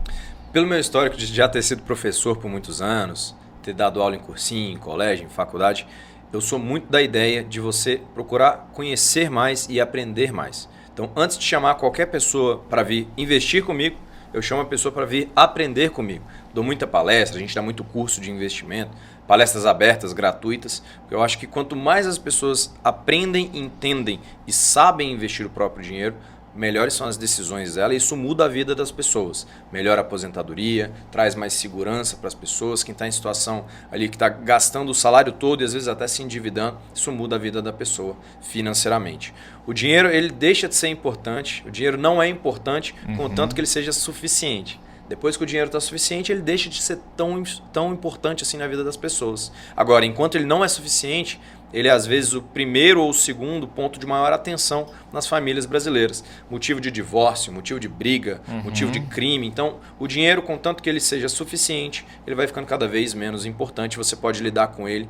Pelo meu histórico de já ter sido professor por muitos anos, ter dado aula em cursinho, em colégio, em faculdade, eu sou muito da ideia de você procurar conhecer mais e aprender mais. Então, antes de chamar qualquer pessoa para vir investir comigo, eu chamo a pessoa para vir aprender comigo. Dou muita palestra, a gente dá muito curso de investimento, palestras abertas, gratuitas, porque eu acho que quanto mais as pessoas aprendem, entendem e sabem investir o próprio dinheiro, melhores são as decisões dela e isso muda a vida das pessoas. Melhora a aposentadoria, traz mais segurança para as pessoas. Quem está em situação ali que está gastando o salário todo e às vezes até se endividando, isso muda a vida da pessoa financeiramente. O dinheiro ele deixa de ser importante, o dinheiro não é importante, contanto que ele seja suficiente. Depois que o dinheiro está suficiente, ele deixa de ser tão importante assim na vida das pessoas. Agora, enquanto ele não é suficiente, ele é às vezes o primeiro ou o segundo ponto de maior atenção nas famílias brasileiras. Motivo de divórcio, motivo de briga, motivo de crime. Então, o dinheiro, contanto que ele seja suficiente, ele vai ficando cada vez menos importante. Você pode lidar com ele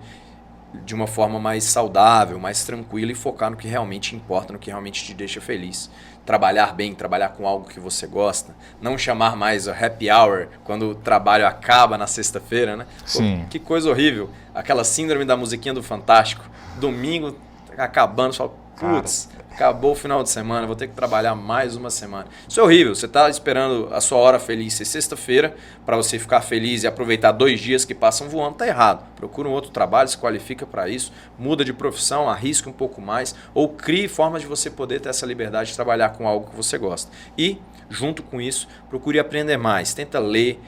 de uma forma mais saudável, mais tranquila e focar no que realmente importa, no que realmente te deixa feliz. Trabalhar bem, trabalhar com algo que você gosta. Não chamar mais o happy hour quando o trabalho acaba na sexta-feira, né? Sim. Pô, que coisa horrível. Aquela síndrome da musiquinha do Fantástico. Domingo acabando, você fala, putz, acabou o final de semana, vou ter que trabalhar mais uma semana. Isso é horrível. Você está esperando a sua hora feliz ser sexta-feira para você ficar feliz e aproveitar 2 dias que passam voando. Está errado. Procura um outro trabalho, se qualifica para isso, muda de profissão, arrisca um pouco mais ou crie formas de você poder ter essa liberdade de trabalhar com algo que você gosta. E, junto com isso, procure aprender mais. Tenta ler.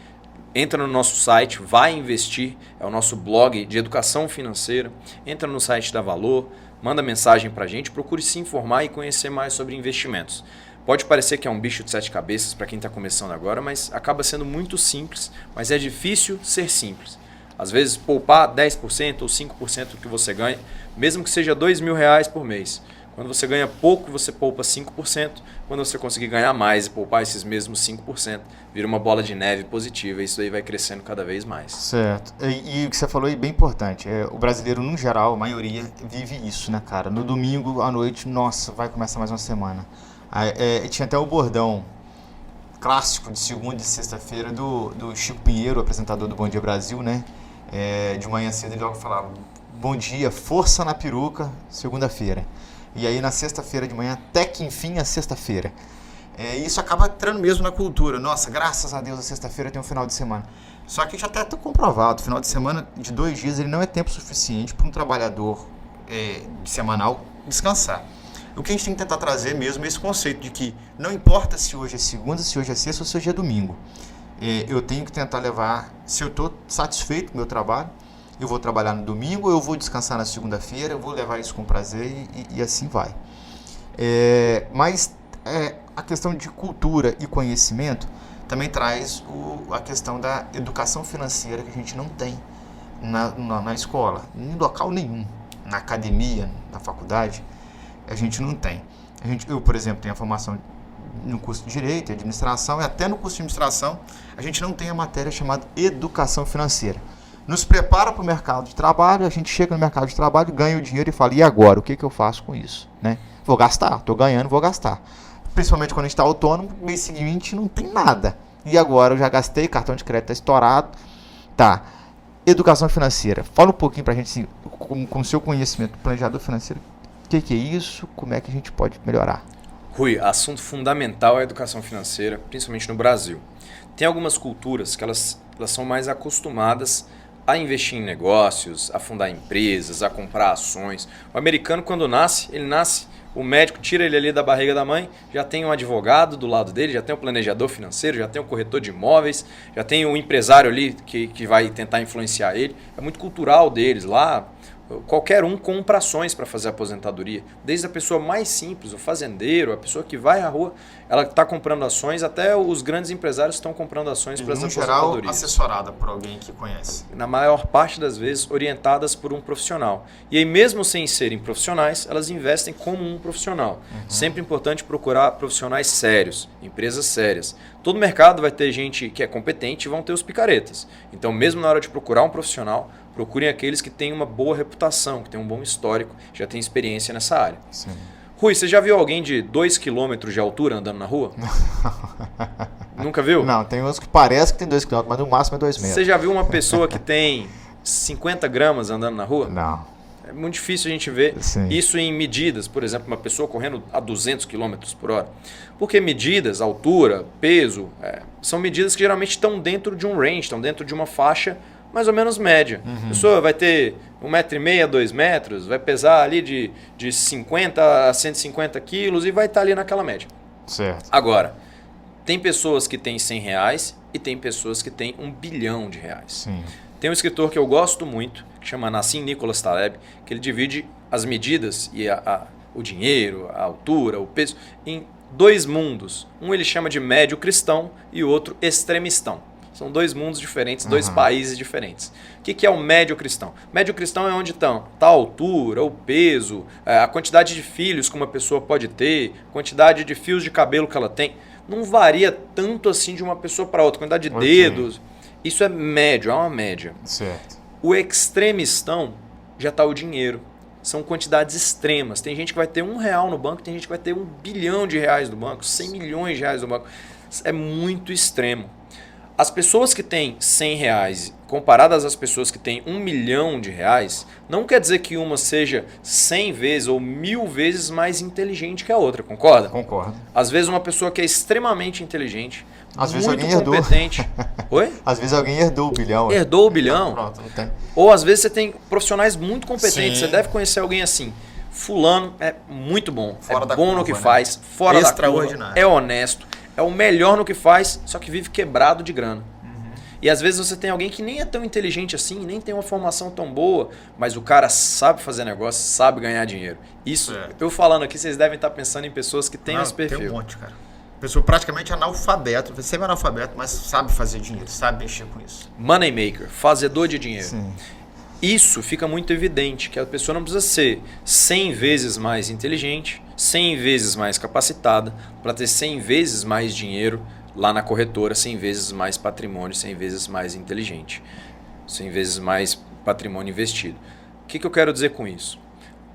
Entra no nosso site, vai investir, é o nosso blog de educação financeira. Entra no site da Valor, manda mensagem para a gente, procure se informar e conhecer mais sobre investimentos. Pode parecer que é um bicho de 7 cabeças para quem está começando agora, mas acaba sendo muito simples, mas é difícil ser simples. Às vezes poupar 10% ou 5% do que você ganha, mesmo que seja R$2.000 por mês. Quando você ganha pouco, você poupa 5%. Quando você conseguir ganhar mais e poupar esses mesmos 5%, vira uma bola de neve positiva e isso aí vai crescendo cada vez mais. Certo. E o que você falou é bem importante. O brasileiro, no geral, a maioria, vive isso, né, cara? No domingo à noite, nossa, vai começar mais uma semana. Tinha até o bordão clássico de segunda e sexta-feira do Chico Pinheiro, apresentador do Bom Dia Brasil, né? De manhã cedo ele logo falava, bom dia, força na peruca, segunda-feira. E aí na sexta-feira de manhã, até que enfim a sexta-feira. Isso acaba entrando mesmo na cultura. Nossa, graças a Deus a sexta-feira tem um final de semana. Só que já está comprovado, final de semana de 2 dias ele não é tempo suficiente para um trabalhador semanal descansar. O que a gente tem que tentar trazer mesmo é esse conceito de que não importa se hoje é segunda, se hoje é sexta ou se hoje é domingo. Eu tenho que tentar levar, se eu estou satisfeito com o meu trabalho, eu vou trabalhar no domingo, eu vou descansar na segunda-feira, eu vou levar isso com prazer e assim vai. Mas a questão de cultura e conhecimento também traz a questão da educação financeira que a gente não tem na escola, em local nenhum, na academia, na faculdade, a gente não tem. Eu, por exemplo, tenho a formação no curso de Direito e Administração, e até no curso de Administração a gente não tem a matéria chamada Educação Financeira. Nos prepara para o mercado de trabalho, a gente chega no mercado de trabalho, ganha o dinheiro e fala, e agora? O que eu faço com isso? Né? Vou gastar, estou ganhando, vou gastar. Principalmente quando a gente está autônomo, mês seguinte não tem nada. E agora eu já gastei, cartão de crédito está estourado. Tá. Educação financeira. Fala um pouquinho para a gente, assim, com o seu conhecimento, planejador financeiro, o que é isso? Como é que a gente pode melhorar? Rui, assunto fundamental é a educação financeira, principalmente no Brasil. Tem algumas culturas que elas são mais acostumadas a investir em negócios, a fundar empresas, a comprar ações. O americano, quando nasce, o médico tira ele ali da barriga da mãe, já tem um advogado do lado dele, já tem um planejador financeiro, já tem um corretor de imóveis, já tem um empresário ali que vai tentar influenciar ele. É muito cultural deles lá. Qualquer um compra ações para fazer aposentadoria. Desde a pessoa mais simples, o fazendeiro, a pessoa que vai à rua, ela está comprando ações, até os grandes empresários estão comprando ações para as aposentadorias. Em geral, assessorada por alguém que conhece. Na maior parte das vezes, orientadas por um profissional. E aí, mesmo sem serem profissionais, elas investem como um profissional. Sempre importante procurar profissionais sérios, empresas sérias. Todo mercado vai ter gente que é competente e vão ter os picaretas. Então, mesmo na hora de procurar um profissional, procurem aqueles que têm uma boa reputação, que têm um bom histórico, já têm experiência nessa área. Sim. Rui, você já viu alguém de 2 km de altura andando na rua? Nunca viu? Não, tem uns que parece que tem 2 km, mas no máximo é 2 metros. Você já viu uma pessoa que tem 50 gramas andando na rua? Não. É muito difícil a gente ver Sim. isso em medidas, por exemplo, uma pessoa correndo a 200 km por hora. Porque medidas, altura, peso, são medidas que geralmente estão dentro de um range, estão dentro de uma faixa mais ou menos média. A pessoa vai ter 1,5 m a 2 metros, vai pesar ali de 50 a 150 quilos e vai estar ali naquela média. Certo. Agora, tem pessoas que têm R$100 e tem pessoas que têm R$1 bilhão. Sim. Tem um escritor que eu gosto muito, que chama Nassim Nicholas Taleb, que ele divide as medidas e o dinheiro, a altura, o peso, em 2 mundos. Um ele chama de médio cristão e o outro extremistão. São 2 mundos diferentes, 2 países diferentes. O que é o médio cristão? Médio cristão é onde está a altura, o peso, a quantidade de filhos que uma pessoa pode ter, quantidade de fios de cabelo que ela tem. Não varia tanto assim de uma pessoa para outra, quantidade de dedos. Isso é médio, é uma média. Certo. O extremistão já está o dinheiro. São quantidades extremas. Tem gente que vai ter R$1 no banco, tem gente que vai ter R$1 bilhão no banco, 100 milhões de reais no banco. É muito extremo. As pessoas que têm R$100 comparadas às pessoas que têm R$1 milhão, não quer dizer que uma seja 100 vezes ou 1000 vezes mais inteligente que a outra, concorda? Concordo. Às vezes uma pessoa que é extremamente inteligente, Às vezes muito alguém herdou. competente... Oi? Às vezes alguém herdou o bilhão. Herdou o bilhão. Pronto, não tem. Ou às vezes você tem profissionais muito competentes, Sim. você deve conhecer alguém assim. Fulano é muito bom, Fora da bom curva, no que né? faz, fora da curva, Extraordinário. é honesto, é o melhor no que faz, só que vive quebrado de grana. E às vezes você tem alguém que nem é tão inteligente assim, nem tem uma formação tão boa, mas o cara sabe fazer negócio, sabe ganhar dinheiro. Isso, Certo. eu falando aqui, vocês devem estar pensando em pessoas que têm esse perfil. Tem um monte, cara. Pessoa praticamente analfabeto, semi-analfabeto, mas sabe fazer dinheiro, sabe mexer com isso. Moneymaker, fazedor de dinheiro. Sim. Isso fica muito evidente, que a pessoa não precisa ser 100 vezes mais inteligente, 100 vezes mais capacitada, para ter 100 vezes mais dinheiro lá na corretora, 100 vezes mais patrimônio, 100 vezes mais inteligente, 100 vezes mais patrimônio investido. O que eu quero dizer com isso?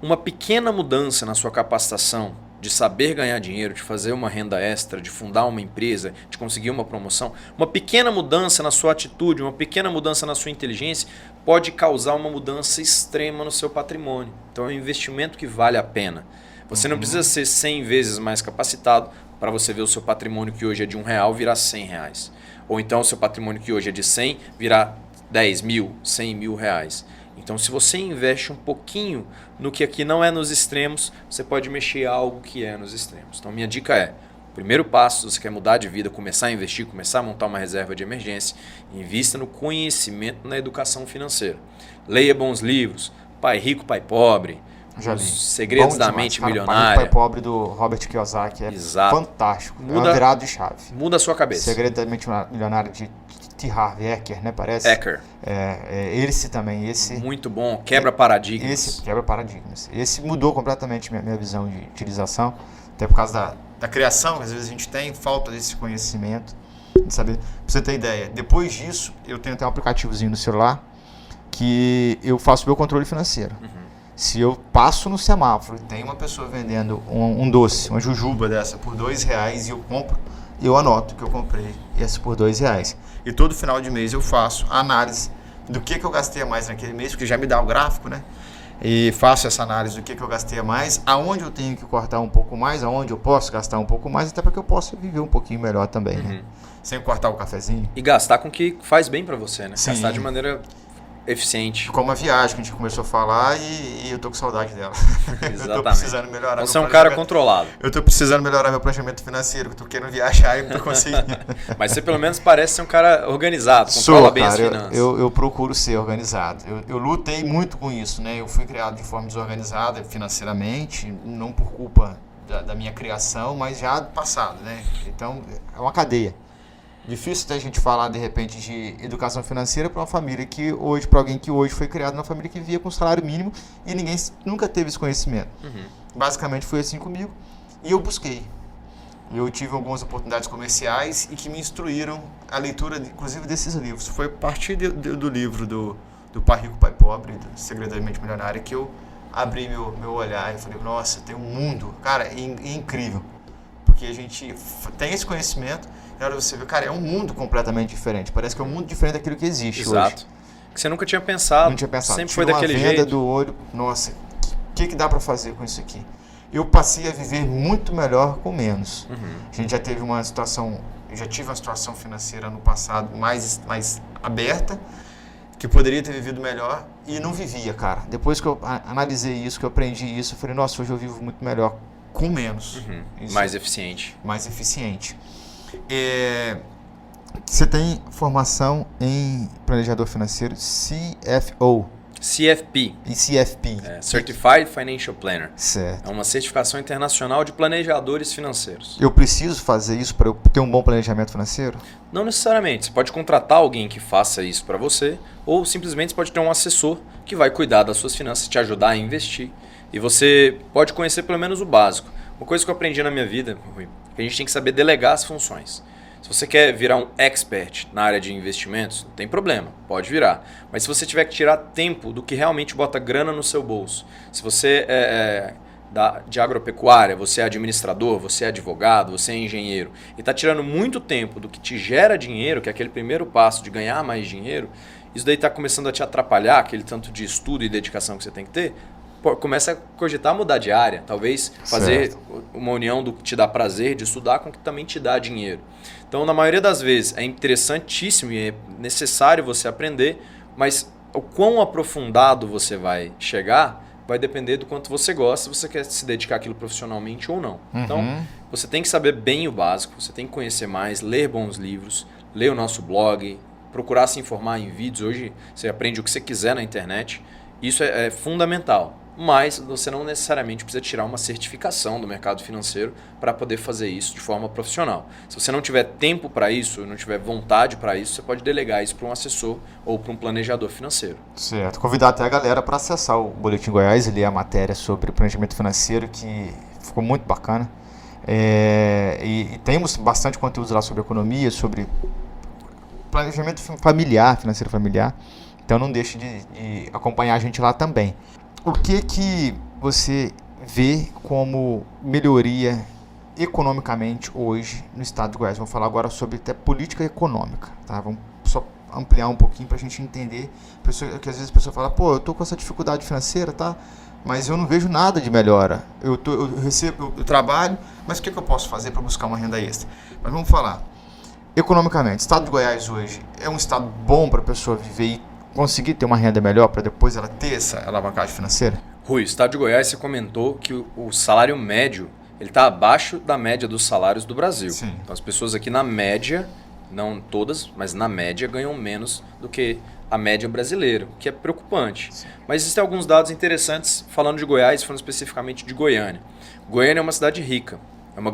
Uma pequena mudança na sua capacitação de saber ganhar dinheiro, de fazer uma renda extra, de fundar uma empresa, de conseguir uma promoção, uma pequena mudança na sua atitude, uma pequena mudança na sua inteligência pode causar uma mudança extrema no seu patrimônio. Então é um investimento que vale a pena. Você não precisa ser 100 vezes mais capacitado para você ver o seu patrimônio que hoje é de R$1 virar R$100. Ou então o seu patrimônio que hoje é de 100 virar 10 mil, 100 mil reais. Então se você investe um pouquinho no que aqui não é nos extremos, você pode mexer algo que é nos extremos. Então minha dica é, primeiro passo, se você quer mudar de vida, começar a investir, começar a montar uma reserva de emergência, invista no conhecimento na educação financeira. Leia bons livros, Pai Rico, Pai Pobre, Já li. Os Segredos Bom da demais, Mente cara. Milionária. Pai Pobre do Robert Kiyosaki é Exato. fantástico. É Muda- uma virada de chave. Muda a sua cabeça. Segredo da Mente Milionária de T. Harv Eker, né? Parece. Eker, Esse também. Esse muito bom, quebra paradigmas. Esse quebra paradigmas. Esse mudou completamente minha visão de utilização, até por causa da criação, que às vezes a gente tem falta desse conhecimento, de saber. Pra você ter ideia, depois disso, eu tenho até um aplicativozinho no celular que eu faço meu controle financeiro. Se eu passo no semáforo e tem uma pessoa vendendo um doce, uma jujuba dessa por R$2 e eu compro, eu anoto que eu comprei essa por R$2. E todo final de mês eu faço a análise do que eu gastei a mais naquele mês, porque já me dá o gráfico, né? E faço essa análise do que eu gastei a mais, aonde eu tenho que cortar um pouco mais, aonde eu posso gastar um pouco mais, até para que eu possa viver um pouquinho melhor também, né? Sem cortar o cafezinho. E gastar com o que faz bem pra você, né? Sim. Gastar de maneira eficiente. Como a viagem que a gente começou a falar e eu tô com saudade dela. Exatamente. Eu tô precisando melhorar Você é um cara controlado. Eu tô precisando melhorar meu planejamento financeiro, que eu tô querendo viajar e não tô conseguindo. Mas você pelo menos parece ser um cara organizado, controla Sou, bem as cara, finanças. eu procuro ser organizado. Eu lutei muito com isso, né? Eu fui criado de forma desorganizada financeiramente, não por culpa da minha criação, mas já do passado, né? Então, é uma cadeia. Difícil até a gente falar, de repente, de educação financeira para uma família que hoje, para alguém que hoje foi criado numa família que vivia com salário mínimo e ninguém nunca teve esse conhecimento. Basicamente foi assim comigo e eu busquei. Eu tive algumas oportunidades comerciais e que me instruíram a leitura, inclusive, desses livros. Foi a partir do livro do Pai Rico, Pai Pobre, do Segredo da Mente Milionária, que eu abri meu olhar e falei, nossa, tem um mundo, cara, é incrível. Porque a gente tem esse conhecimento, e na hora você vê, cara, é um mundo completamente diferente. Parece que é um mundo diferente daquilo que existe hoje. Exato. Que você nunca tinha pensado. Não tinha pensado. Sempre Tinha foi daquele uma venda jeito. do olho, nossa, o que dá para fazer com isso aqui? Eu passei a viver muito melhor com menos. A gente já teve uma situação, eu já tive uma situação financeira no passado mais aberta, que poderia ter vivido melhor e não vivia, cara. Depois que eu analisei isso, que eu aprendi isso, eu falei, nossa, hoje eu vivo muito melhor com menos. Mais eficiente. Mais eficiente. Você tem formação em planejador financeiro, CFO CFP. e CFP. Certified Financial Planner. Certo. É uma certificação internacional de planejadores financeiros. Eu preciso fazer isso para eu ter um bom planejamento financeiro? Não necessariamente. Você pode contratar alguém que faça isso para você, ou simplesmente você pode ter um assessor que vai cuidar das suas finanças, te ajudar a investir. E você pode conhecer pelo menos o básico. Uma coisa que eu aprendi na minha vida, Rui, é que a gente tem que saber delegar as funções. Se você quer virar um expert na área de investimentos, não tem problema, pode virar. Mas se você tiver que tirar tempo do que realmente bota grana no seu bolso, se você é de agropecuária, você é administrador, você é advogado, você é engenheiro, e está tirando muito tempo do que te gera dinheiro, que é aquele primeiro passo de ganhar mais dinheiro, isso daí está começando a te atrapalhar, aquele tanto de estudo e dedicação que você tem que ter, começa a cogitar mudar de área, talvez fazer uma união do que te dá prazer de estudar com o que também te dá dinheiro. Então, na maioria das vezes, é interessantíssimo e é necessário você aprender, mas o quão aprofundado você vai chegar vai depender do quanto você gosta, se você quer se dedicar àquilo profissionalmente ou não. Então, você tem que saber bem o básico, você tem que conhecer mais, ler bons livros, ler o nosso blog, procurar se informar em vídeos. Hoje, você aprende o que você quiser na internet. Isso é fundamental. Mas você não necessariamente precisa tirar uma certificação do mercado financeiro para poder fazer isso de forma profissional. Se você não tiver tempo para isso, não tiver vontade para isso, você pode delegar isso para um assessor ou para um planejador financeiro. Certo. Convidar até a galera para acessar o Boletim Goiás e ler a matéria sobre planejamento financeiro, que ficou muito bacana. E temos bastante conteúdo lá sobre economia, sobre planejamento familiar, financeiro familiar. Então não deixe de acompanhar a gente lá também. O que você vê como melhoria economicamente hoje no estado de Goiás? Vamos falar agora sobre até política econômica, tá? Vamos só ampliar um pouquinho para a gente entender, que às vezes a pessoa fala, pô, eu tô com essa dificuldade financeira, tá? Mas eu não vejo nada de melhora. Eu trabalho, mas o que eu posso fazer para buscar uma renda extra? Mas vamos falar. Economicamente, o estado de Goiás hoje é um estado bom para a pessoa viver e conseguir ter uma renda melhor para depois ela ter essa alavancagem financeira? Rui, o estado de Goiás, você comentou que o salário médio ele está abaixo da média dos salários do Brasil. Sim. Então as pessoas aqui na média, não todas, mas na média ganham menos do que a média brasileira, o que é preocupante. Sim. Mas existem alguns dados interessantes falando de Goiás, falando especificamente de Goiânia. Goiânia é uma cidade rica. É uma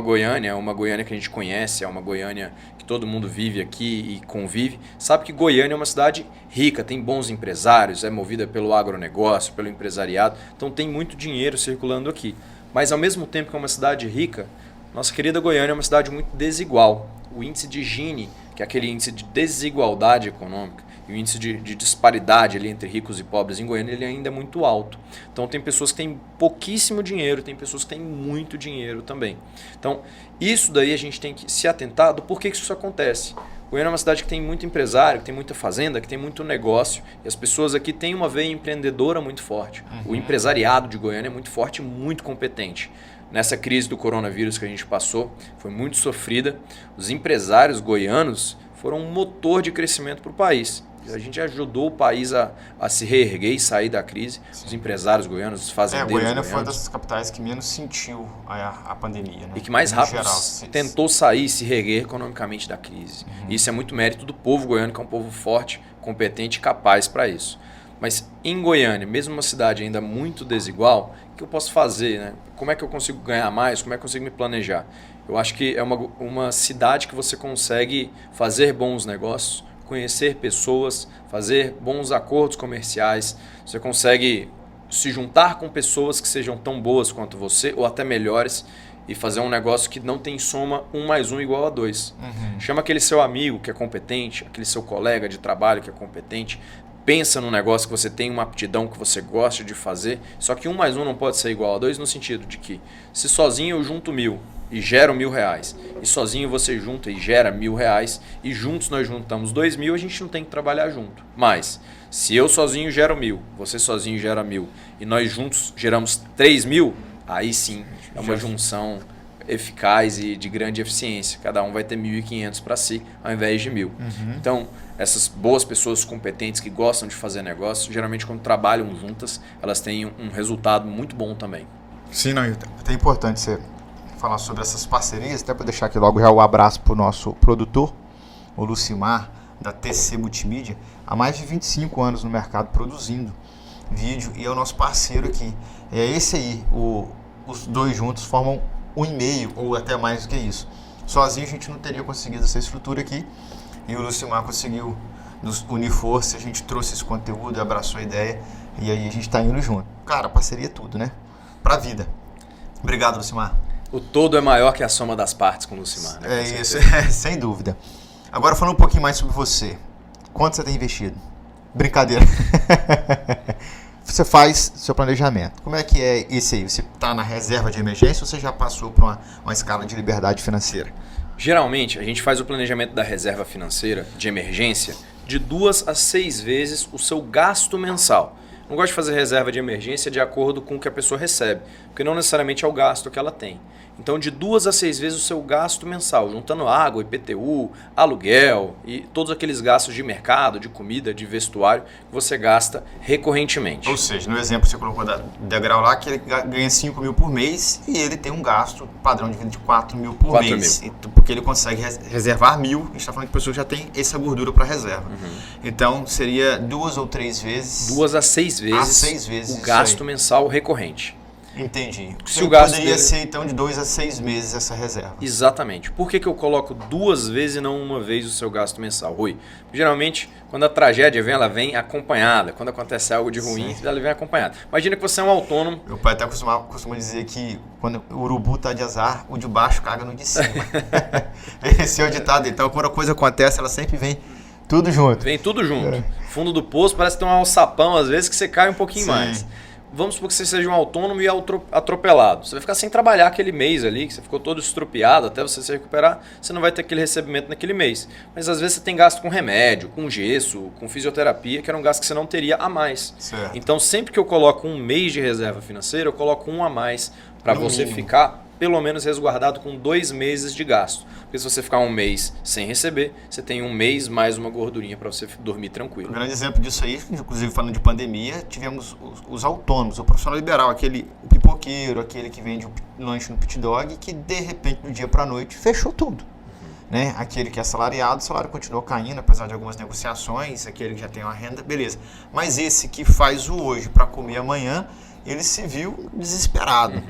Goiânia que a gente conhece, é uma Goiânia que todo mundo vive aqui e convive. Sabe que Goiânia é uma cidade rica, tem bons empresários, é movida pelo agronegócio, pelo empresariado, então tem muito dinheiro circulando aqui. Mas ao mesmo tempo que é uma cidade rica, nossa querida Goiânia é uma cidade muito desigual. O índice de Gini, que é aquele índice de desigualdade econômica, e o índice de disparidade ali entre ricos e pobres em Goiânia, ele ainda é muito alto. Então tem pessoas que têm pouquíssimo dinheiro, tem pessoas que têm muito dinheiro também. Então isso daí a gente tem que se atentar do porquê que isso acontece. Goiânia é uma cidade que tem muito empresário, que tem muita fazenda, que tem muito negócio, e as pessoas aqui têm uma veia empreendedora muito forte. O empresariado de Goiânia é muito forte e muito competente. Nessa crise do coronavírus que a gente passou, foi muito sofrida. Os empresários goianos foram um motor de crescimento para o país. A gente ajudou o país a se reerguer e sair da crise. Sim. Os empresários goianos, os fazendeiros Goiânia goianos. foi uma das capitais que menos sentiu a pandemia, né? E que mais rápido geral, tentou sair e se reerguer economicamente da crise. Isso é muito mérito do povo goiano, que é um povo forte, competente e capaz para isso. Mas em Goiânia, mesmo uma cidade ainda muito desigual, o que eu posso fazer, né? Como é que eu consigo ganhar mais? Como é que eu consigo me planejar? Eu acho que é uma cidade que você consegue fazer bons negócios, conhecer pessoas, fazer bons acordos comerciais. Você consegue se juntar com pessoas que sejam tão boas quanto você ou até melhores e fazer um negócio que não tem soma 1 mais 1 igual a 2. Chama aquele seu amigo que é competente, aquele seu colega de trabalho que é competente. Pensa num negócio que você tem uma aptidão que você gosta de fazer, só que 1 mais 1 não pode ser igual a 2 no sentido de que se sozinho eu junto 1.000 e gero R$1.000 e sozinho você junta e gera R$1.000 e juntos nós juntamos 2.000, a gente não tem que trabalhar junto. Mas se eu sozinho gero 1.000, você sozinho gera 1.000 e nós juntos geramos 3.000, aí sim é uma junção eficaz e de grande eficiência. Cada um vai ter 1.500 para si ao invés de 1.000. Então, essas boas pessoas competentes que gostam de fazer negócio, geralmente quando trabalham juntas, elas têm um resultado muito bom também. Sim, não, Hilton. É importante você falar sobre essas parcerias, até para deixar aqui logo já o abraço para o nosso produtor, o Lucimar, da TC Multimídia, há mais de 25 anos no mercado produzindo vídeo e é o nosso parceiro aqui. É esse aí, os dois juntos formam 1,5 ou até mais do que isso. Sozinho a gente não teria conseguido essa estrutura aqui e o Lucimar conseguiu nos unir força, a gente trouxe esse conteúdo, abraçou a ideia e aí a gente está indo junto. Cara, parceria é tudo, né? Pra vida. Obrigado, Lucimar. O todo é maior que a soma das partes com o Lucimar, né? É isso, sem dúvida. Agora falando um pouquinho mais sobre você. Quanto você tem investido? Brincadeira. Você faz seu planejamento. Como é que é esse aí? Você está na reserva de emergência ou você já passou por uma escala de liberdade financeira? Geralmente, a gente faz o planejamento da reserva financeira de emergência de 2 a 6 vezes o seu gasto mensal. Não gosto de fazer reserva de emergência de acordo com o que a pessoa recebe, porque não necessariamente é o gasto que ela tem. Então, de 2 a 6 vezes o seu gasto mensal, juntando água, IPTU, aluguel e todos aqueles gastos de mercado, de comida, de vestuário que você gasta recorrentemente. Ou seja, no exemplo que você colocou da Degrau lá, que ele ganha 5.000 por mês e ele tem um gasto padrão de vida de 4.000 por mês. Porque ele consegue reservar 1.000, a gente está falando que a pessoa já tem essa gordura para reserva. Então, seria 2 ou 3 vezes... 2 a 6 vezes o gasto mensal recorrente. Entendi. Se o gasto poderia ser então de 2 a 6 meses essa reserva. Exatamente. Por que eu coloco 2 vezes e não 1 vez o seu gasto mensal, Rui? Geralmente, quando a tragédia vem, ela vem acompanhada. Quando acontece algo de ruim, ela vem acompanhada. Imagina que você é um autônomo. Meu pai até costuma dizer que quando o urubu está de azar, o de baixo caga no de cima. Esse é o ditado. Então, quando a coisa acontece, ela sempre vem tudo junto. Vem tudo junto. Fundo do poço parece ter um alçapão, às vezes, que você cai um pouquinho mais. Vamos supor que você seja um autônomo e atropelado. Você vai ficar sem trabalhar aquele mês ali, que você ficou todo estrupiado, até você se recuperar, você não vai ter aquele recebimento naquele mês. Mas às vezes você tem gasto com remédio, com gesso, com fisioterapia, que era um gasto que você não teria a mais. Certo. Então sempre que eu coloco 1 mês de reserva financeira, eu coloco 1 a mais para você ficar pelo menos resguardado com 2 meses de gasto. Porque se você ficar 1 mês sem receber, você tem 1 mês mais uma gordurinha para você dormir tranquilo. Um grande exemplo disso aí, inclusive falando de pandemia, tivemos os autônomos, o profissional liberal, o pipoqueiro, aquele que vende o lanche no pit dog, que de repente, do dia para a noite, fechou tudo. Né? Aquele que é assalariado, o salário continuou caindo, apesar de algumas negociações, aquele que já tem uma renda, beleza. Mas esse que faz o hoje para comer amanhã, ele se viu desesperado.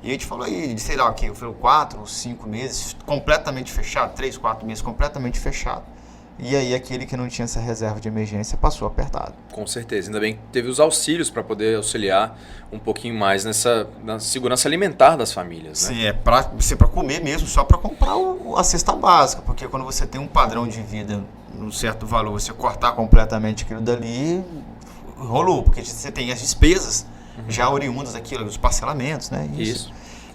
E a gente falou aí, sei lá o que, 4 ou 5 meses completamente fechado, 3, 4 meses completamente fechado. E aí aquele que não tinha essa reserva de emergência passou apertado. Com certeza, ainda bem que teve os auxílios para poder auxiliar um pouquinho mais na segurança alimentar das famílias. Né? Sim, é para comer mesmo, só para comprar a cesta básica, porque quando você tem um padrão de vida num certo valor, você cortar completamente aquilo dali, rolou, porque você tem as despesas já oriundas daquilo, dos parcelamentos, né?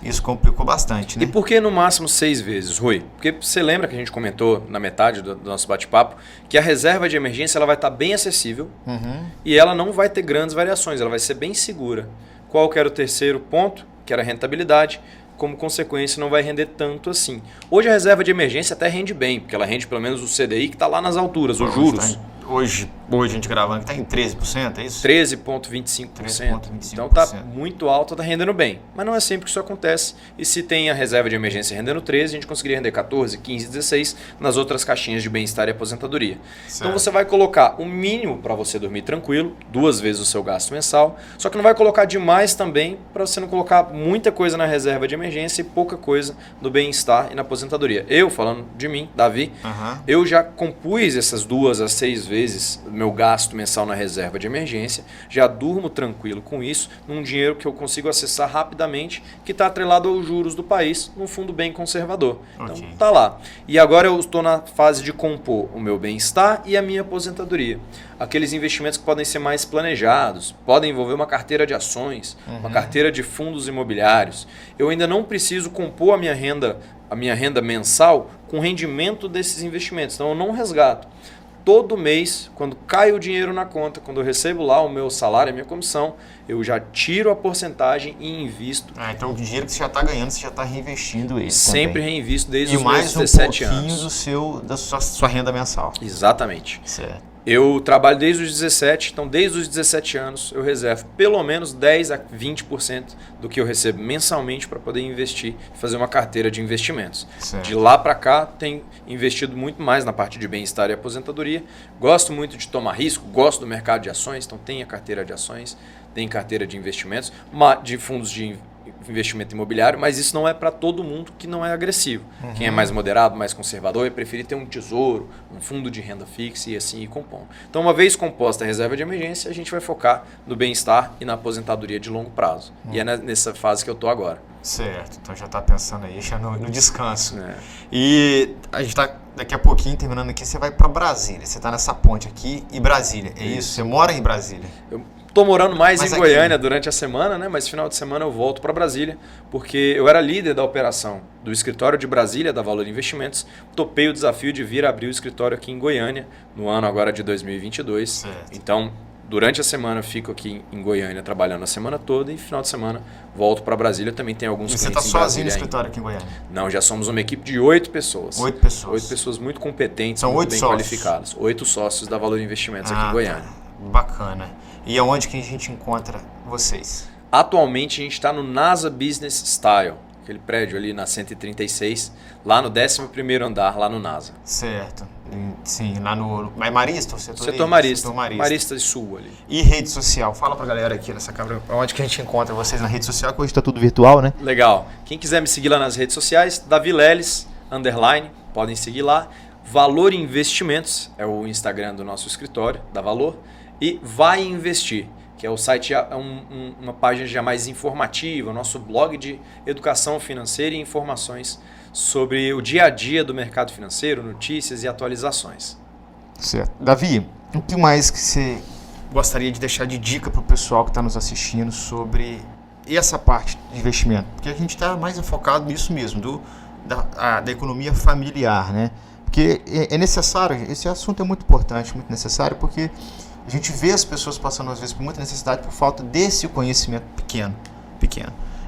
Isso complicou bastante, né? E por que no máximo 6 vezes, Rui? Porque você lembra que a gente comentou na metade do nosso bate-papo que a reserva de emergência ela vai estar bem acessível e ela não vai ter grandes variações, ela vai ser bem segura. Qual que era o terceiro ponto? Que era a rentabilidade. Como consequência, não vai render tanto assim. Hoje a reserva de emergência até rende bem, porque ela rende pelo menos o CDI que está lá nas alturas, os juros. hoje a gente gravando, está em 13%, é isso? 13,25%. 13,25%. Então está muito alto, está rendendo bem. Mas não é sempre que isso acontece. E se tem a reserva de emergência rendendo 13%, a gente conseguiria render 14%, 15%, 16% nas outras caixinhas de bem-estar e aposentadoria. Certo. Então você vai colocar o mínimo para você dormir tranquilo, 2 vezes o seu gasto mensal, só que não vai colocar demais também para você não colocar muita coisa na reserva de emergência e pouca coisa no bem-estar e na aposentadoria. Eu, falando de mim, Davi, eu já compus essas 2 a 6 vezes meu gasto mensal na reserva de emergência, já durmo tranquilo com isso, num dinheiro que eu consigo acessar rapidamente, que está atrelado aos juros do país, num fundo bem conservador. Então tá lá. E agora eu estou na fase de compor o meu bem-estar e a minha aposentadoria. Aqueles investimentos que podem ser mais planejados, podem envolver uma carteira de ações, uma carteira de fundos imobiliários. Eu ainda não preciso compor a minha renda mensal com o rendimento desses investimentos, então eu não resgato. Todo mês, quando cai o dinheiro na conta, quando eu recebo lá o meu salário, a minha comissão, eu já tiro a porcentagem e invisto. Então o dinheiro que você já está ganhando, você já está reinvestindo ele. Sempre também. Reinvisto desde os meus 17 anos. E mais da sua renda mensal. Exatamente. Certo. Eu trabalho desde os 17, então desde os 17 anos eu reservo pelo menos 10 a 20% do que eu recebo mensalmente para poder investir e fazer uma carteira de investimentos. Certo. De lá para cá, tenho investido muito mais na parte de bem-estar e aposentadoria. Gosto muito de tomar risco, gosto do mercado de ações, então tem a carteira de ações, tem carteira de investimentos, de fundos de investimento imobiliário, mas isso não é para todo mundo que não é agressivo. Quem é mais moderado, mais conservador, vai preferir ter um tesouro, um fundo de renda fixa e assim ir compondo. Então, uma vez composta a reserva de emergência, a gente vai focar no bem-estar e na aposentadoria de longo prazo. E é nessa fase que eu estou agora. Certo, então já está pensando aí já no descanso. E a gente está daqui a pouquinho terminando aqui, você vai para Brasília, você está nessa ponte aqui e Brasília, é isso? Você mora em Brasília? Eu estou morando mais em aqui, Goiânia durante a semana, né? Mas final de semana eu volto para Brasília, porque eu era líder da operação do escritório de Brasília, da Valor Investimentos, topei o desafio de vir abrir o escritório aqui em Goiânia, no ano agora de 2022. Certo. Então, durante a semana eu fico aqui em Goiânia trabalhando a semana toda e final de semana volto para Brasília. Também tem alguns clientes em Brasília. Você está sozinho no escritório aqui em Goiânia? Não, já somos uma equipe de 8 pessoas. 8 pessoas. 8 pessoas muito competentes, São muito 8 bem sócios. qualificadas. 8 sócios da Valor Investimentos aqui em Goiânia. Tá. Bacana. E aonde que a gente encontra vocês? Atualmente a gente está no NASA Business Style, aquele prédio ali na 136, lá no 11º andar, lá no NASA. Certo. Sim, lá no Marista, o Setor Marista. Marista Sul ali. E rede social? Fala pra galera aqui nessa câmera, onde que a gente encontra vocês na rede social, que hoje está tudo virtual, né? Legal. Quem quiser me seguir lá nas redes sociais, Davi Leles, _, podem seguir lá. Valor Investimentos é o Instagram do nosso escritório, da Valor. E Vai Investir, que é o site, uma página já mais informativa, nosso blog de educação financeira e informações sobre o dia a dia do mercado financeiro, notícias e atualizações. Certo. Davi, o que mais que você gostaria de deixar de dica para o pessoal que está nos assistindo sobre essa parte de investimento? Porque a gente está mais focado nisso mesmo, da economia familiar, né? Porque é necessário, esse assunto é muito importante, muito necessário, porque a gente vê as pessoas passando, às vezes, por muita necessidade por falta desse conhecimento pequeno.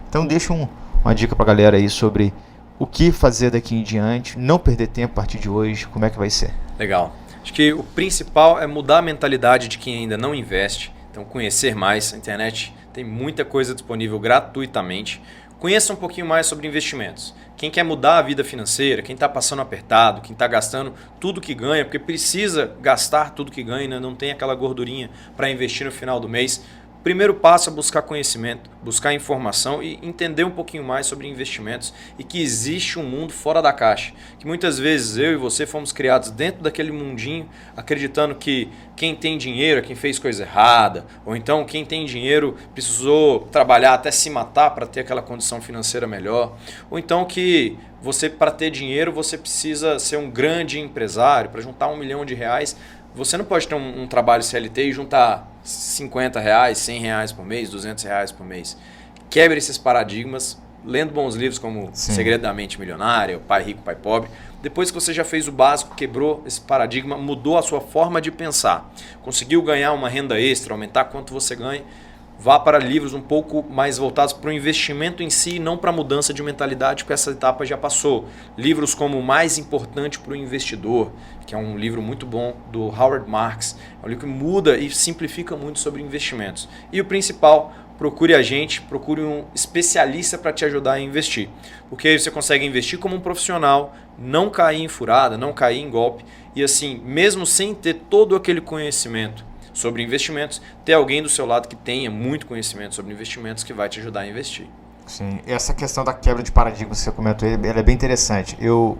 Então, deixa uma dica para a galera aí sobre o que fazer daqui em diante, não perder tempo a partir de hoje, como é que vai ser. Legal. Acho que o principal é mudar a mentalidade de quem ainda não investe. Então, conhecer mais. A internet tem muita coisa disponível gratuitamente. Conheça um pouquinho mais sobre investimentos. Quem quer mudar a vida financeira, quem está passando apertado, quem está gastando tudo que ganha, porque precisa gastar tudo que ganha, né? Não tem aquela gordurinha para investir no final do mês. Primeiro passo é buscar conhecimento, buscar informação e entender um pouquinho mais sobre investimentos e que existe um mundo fora da caixa. Que muitas vezes eu e você fomos criados dentro daquele mundinho, acreditando que quem tem dinheiro é quem fez coisa errada, ou então quem tem dinheiro precisou trabalhar até se matar para ter aquela condição financeira melhor, ou então que você, para ter dinheiro, você precisa ser um grande empresário, para juntar R$1 milhão. Você não pode ter um trabalho CLT e juntar R$50, R$100 por mês, R$200 por mês. Quebre esses paradigmas, lendo bons livros como Segredo da Mente Milionária, O Pai Rico, Pai Pobre. Depois que você já fez o básico, quebrou esse paradigma, mudou a sua forma de pensar, conseguiu ganhar uma renda extra, aumentar quanto você ganha, vá para livros um pouco mais voltados para o investimento em si, não para a mudança de mentalidade, porque essa etapa já passou. Livros como O Mais Importante para o Investidor, que é um livro muito bom do Howard Marks, é um livro que muda e simplifica muito sobre investimentos. E o principal, procure a gente, procure um especialista para te ajudar a investir. Porque aí você consegue investir como um profissional, não cair em furada, não cair em golpe. E assim, mesmo sem ter todo aquele conhecimento sobre investimentos, ter alguém do seu lado que tenha muito conhecimento sobre investimentos que vai te ajudar a investir. Sim, essa questão da quebra de paradigma que você comentou, ela é bem interessante. Eu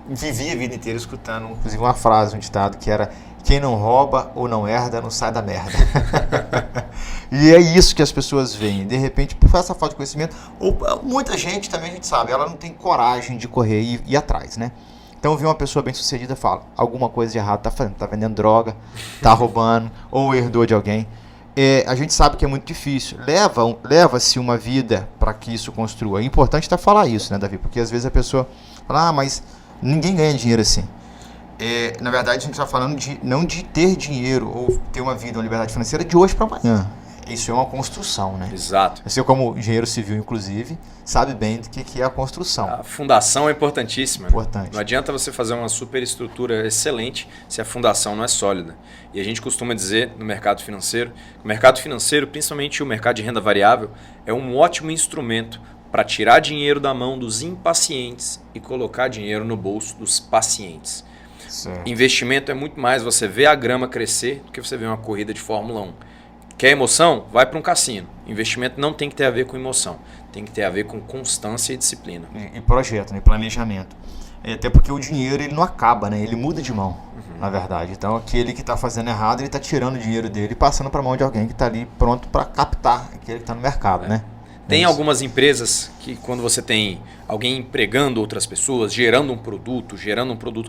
vivi a vida inteira escutando, inclusive, uma frase, um ditado que era: quem não rouba ou não herda, não sai da merda. E é isso que as pessoas veem. De repente, por essa falta de conhecimento, ou muita gente também, a gente sabe, ela não tem coragem de correr e ir atrás, né? Então, vi uma pessoa bem sucedida e fala: alguma coisa de errado tá fazendo, tá vendendo droga, tá roubando, ou herdou de alguém. A gente sabe que é muito difícil. Leva-se uma vida para que isso construa. É importante até falar isso, né, Davi? Porque às vezes a pessoa fala: mas ninguém ganha dinheiro assim. Na verdade, a gente está falando não de ter dinheiro ou ter uma vida, uma liberdade financeira de hoje para amanhã. Isso é uma construção, né? Exato. Você, como engenheiro civil, inclusive, sabe bem do que é a construção. A fundação é importantíssima. Importante. Né? Não adianta você fazer uma superestrutura excelente se a fundação não é sólida. E a gente costuma dizer no mercado financeiro, o mercado financeiro, principalmente o mercado de renda variável, é um ótimo instrumento para tirar dinheiro da mão dos impacientes e colocar dinheiro no bolso dos pacientes. Certo. Investimento é muito mais você ver a grama crescer do que você ver uma corrida de Fórmula 1. Quer emoção? Vai para um cassino. Investimento não tem que ter a ver com emoção. Tem que ter a ver com constância e disciplina. E projeto, né? Planejamento. Até porque o dinheiro ele não acaba, né? Ele muda de mão, na verdade. Então, aquele que está fazendo errado, ele está tirando o dinheiro dele e passando para a mão de alguém que está ali pronto para captar aquele que está no mercado, né? Tem algumas empresas que, quando você tem alguém empregando outras pessoas, gerando um produto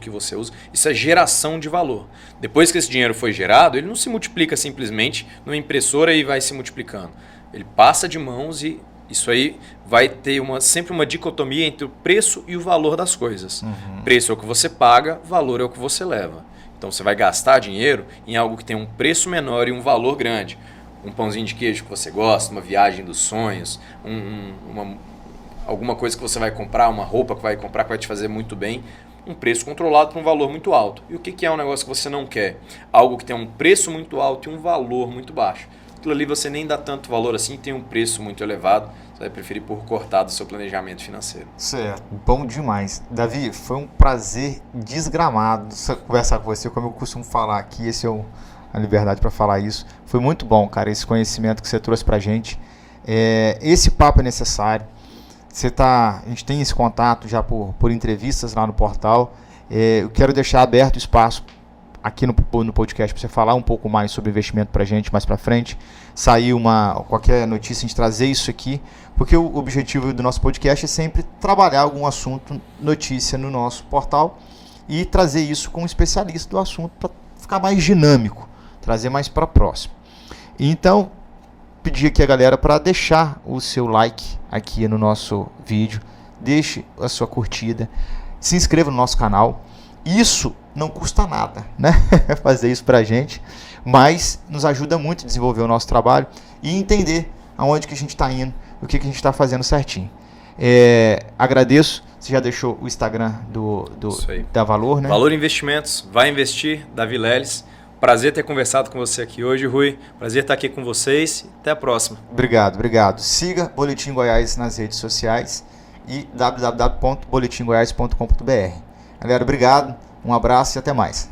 que você usa, isso é geração de valor. Depois que esse dinheiro foi gerado, ele não se multiplica simplesmente numa impressora e vai se multiplicando. Ele passa de mãos e isso aí vai ter sempre uma dicotomia entre o preço e o valor das coisas. Preço é o que você paga, valor é o que você leva. Então você vai gastar dinheiro em algo que tem um preço menor e um valor grande. Um pãozinho de queijo que você gosta, uma viagem dos sonhos, alguma coisa que você vai comprar, uma roupa que vai comprar que vai te fazer muito bem, um preço controlado por um valor muito alto. E o que é um negócio que você não quer? Algo que tem um preço muito alto e um valor muito baixo. Aquilo ali você nem dá tanto valor assim, tem um preço muito elevado, você vai preferir por cortar do seu planejamento financeiro. Certo, bom demais. Davi, foi um prazer desgramado conversar com você, como eu costumo falar aqui, esse é a liberdade para falar isso. Foi muito bom, cara, esse conhecimento que você trouxe pra gente. Esse papo é necessário. A gente tem esse contato já por entrevistas lá no portal. Eu quero deixar aberto o espaço aqui no podcast para você falar um pouco mais sobre investimento pra gente mais pra frente. Sair qualquer notícia, a gente trazer isso aqui, porque o objetivo do nosso podcast é sempre trabalhar algum assunto, notícia no nosso portal e trazer isso com um especialista do assunto para ficar mais dinâmico, trazer mais para próximo. Então, pedir aqui a galera para deixar o seu like aqui no nosso vídeo, deixe a sua curtida, se inscreva no nosso canal. Isso não custa nada, né? Fazer isso pra gente, mas nos ajuda muito a desenvolver o nosso trabalho e entender aonde que a gente está indo, o que a gente está fazendo certinho. Agradeço. Você já deixou o Instagram da Valor, né? Valor Investimentos, vai investir, Davi Leles. Prazer ter conversado com você aqui hoje, Rui. Prazer estar aqui com vocês. Até a próxima. Obrigado. Siga Boletim Goiás nas redes sociais e www.boletimgoias.com.br. Galera, obrigado, um abraço e até mais.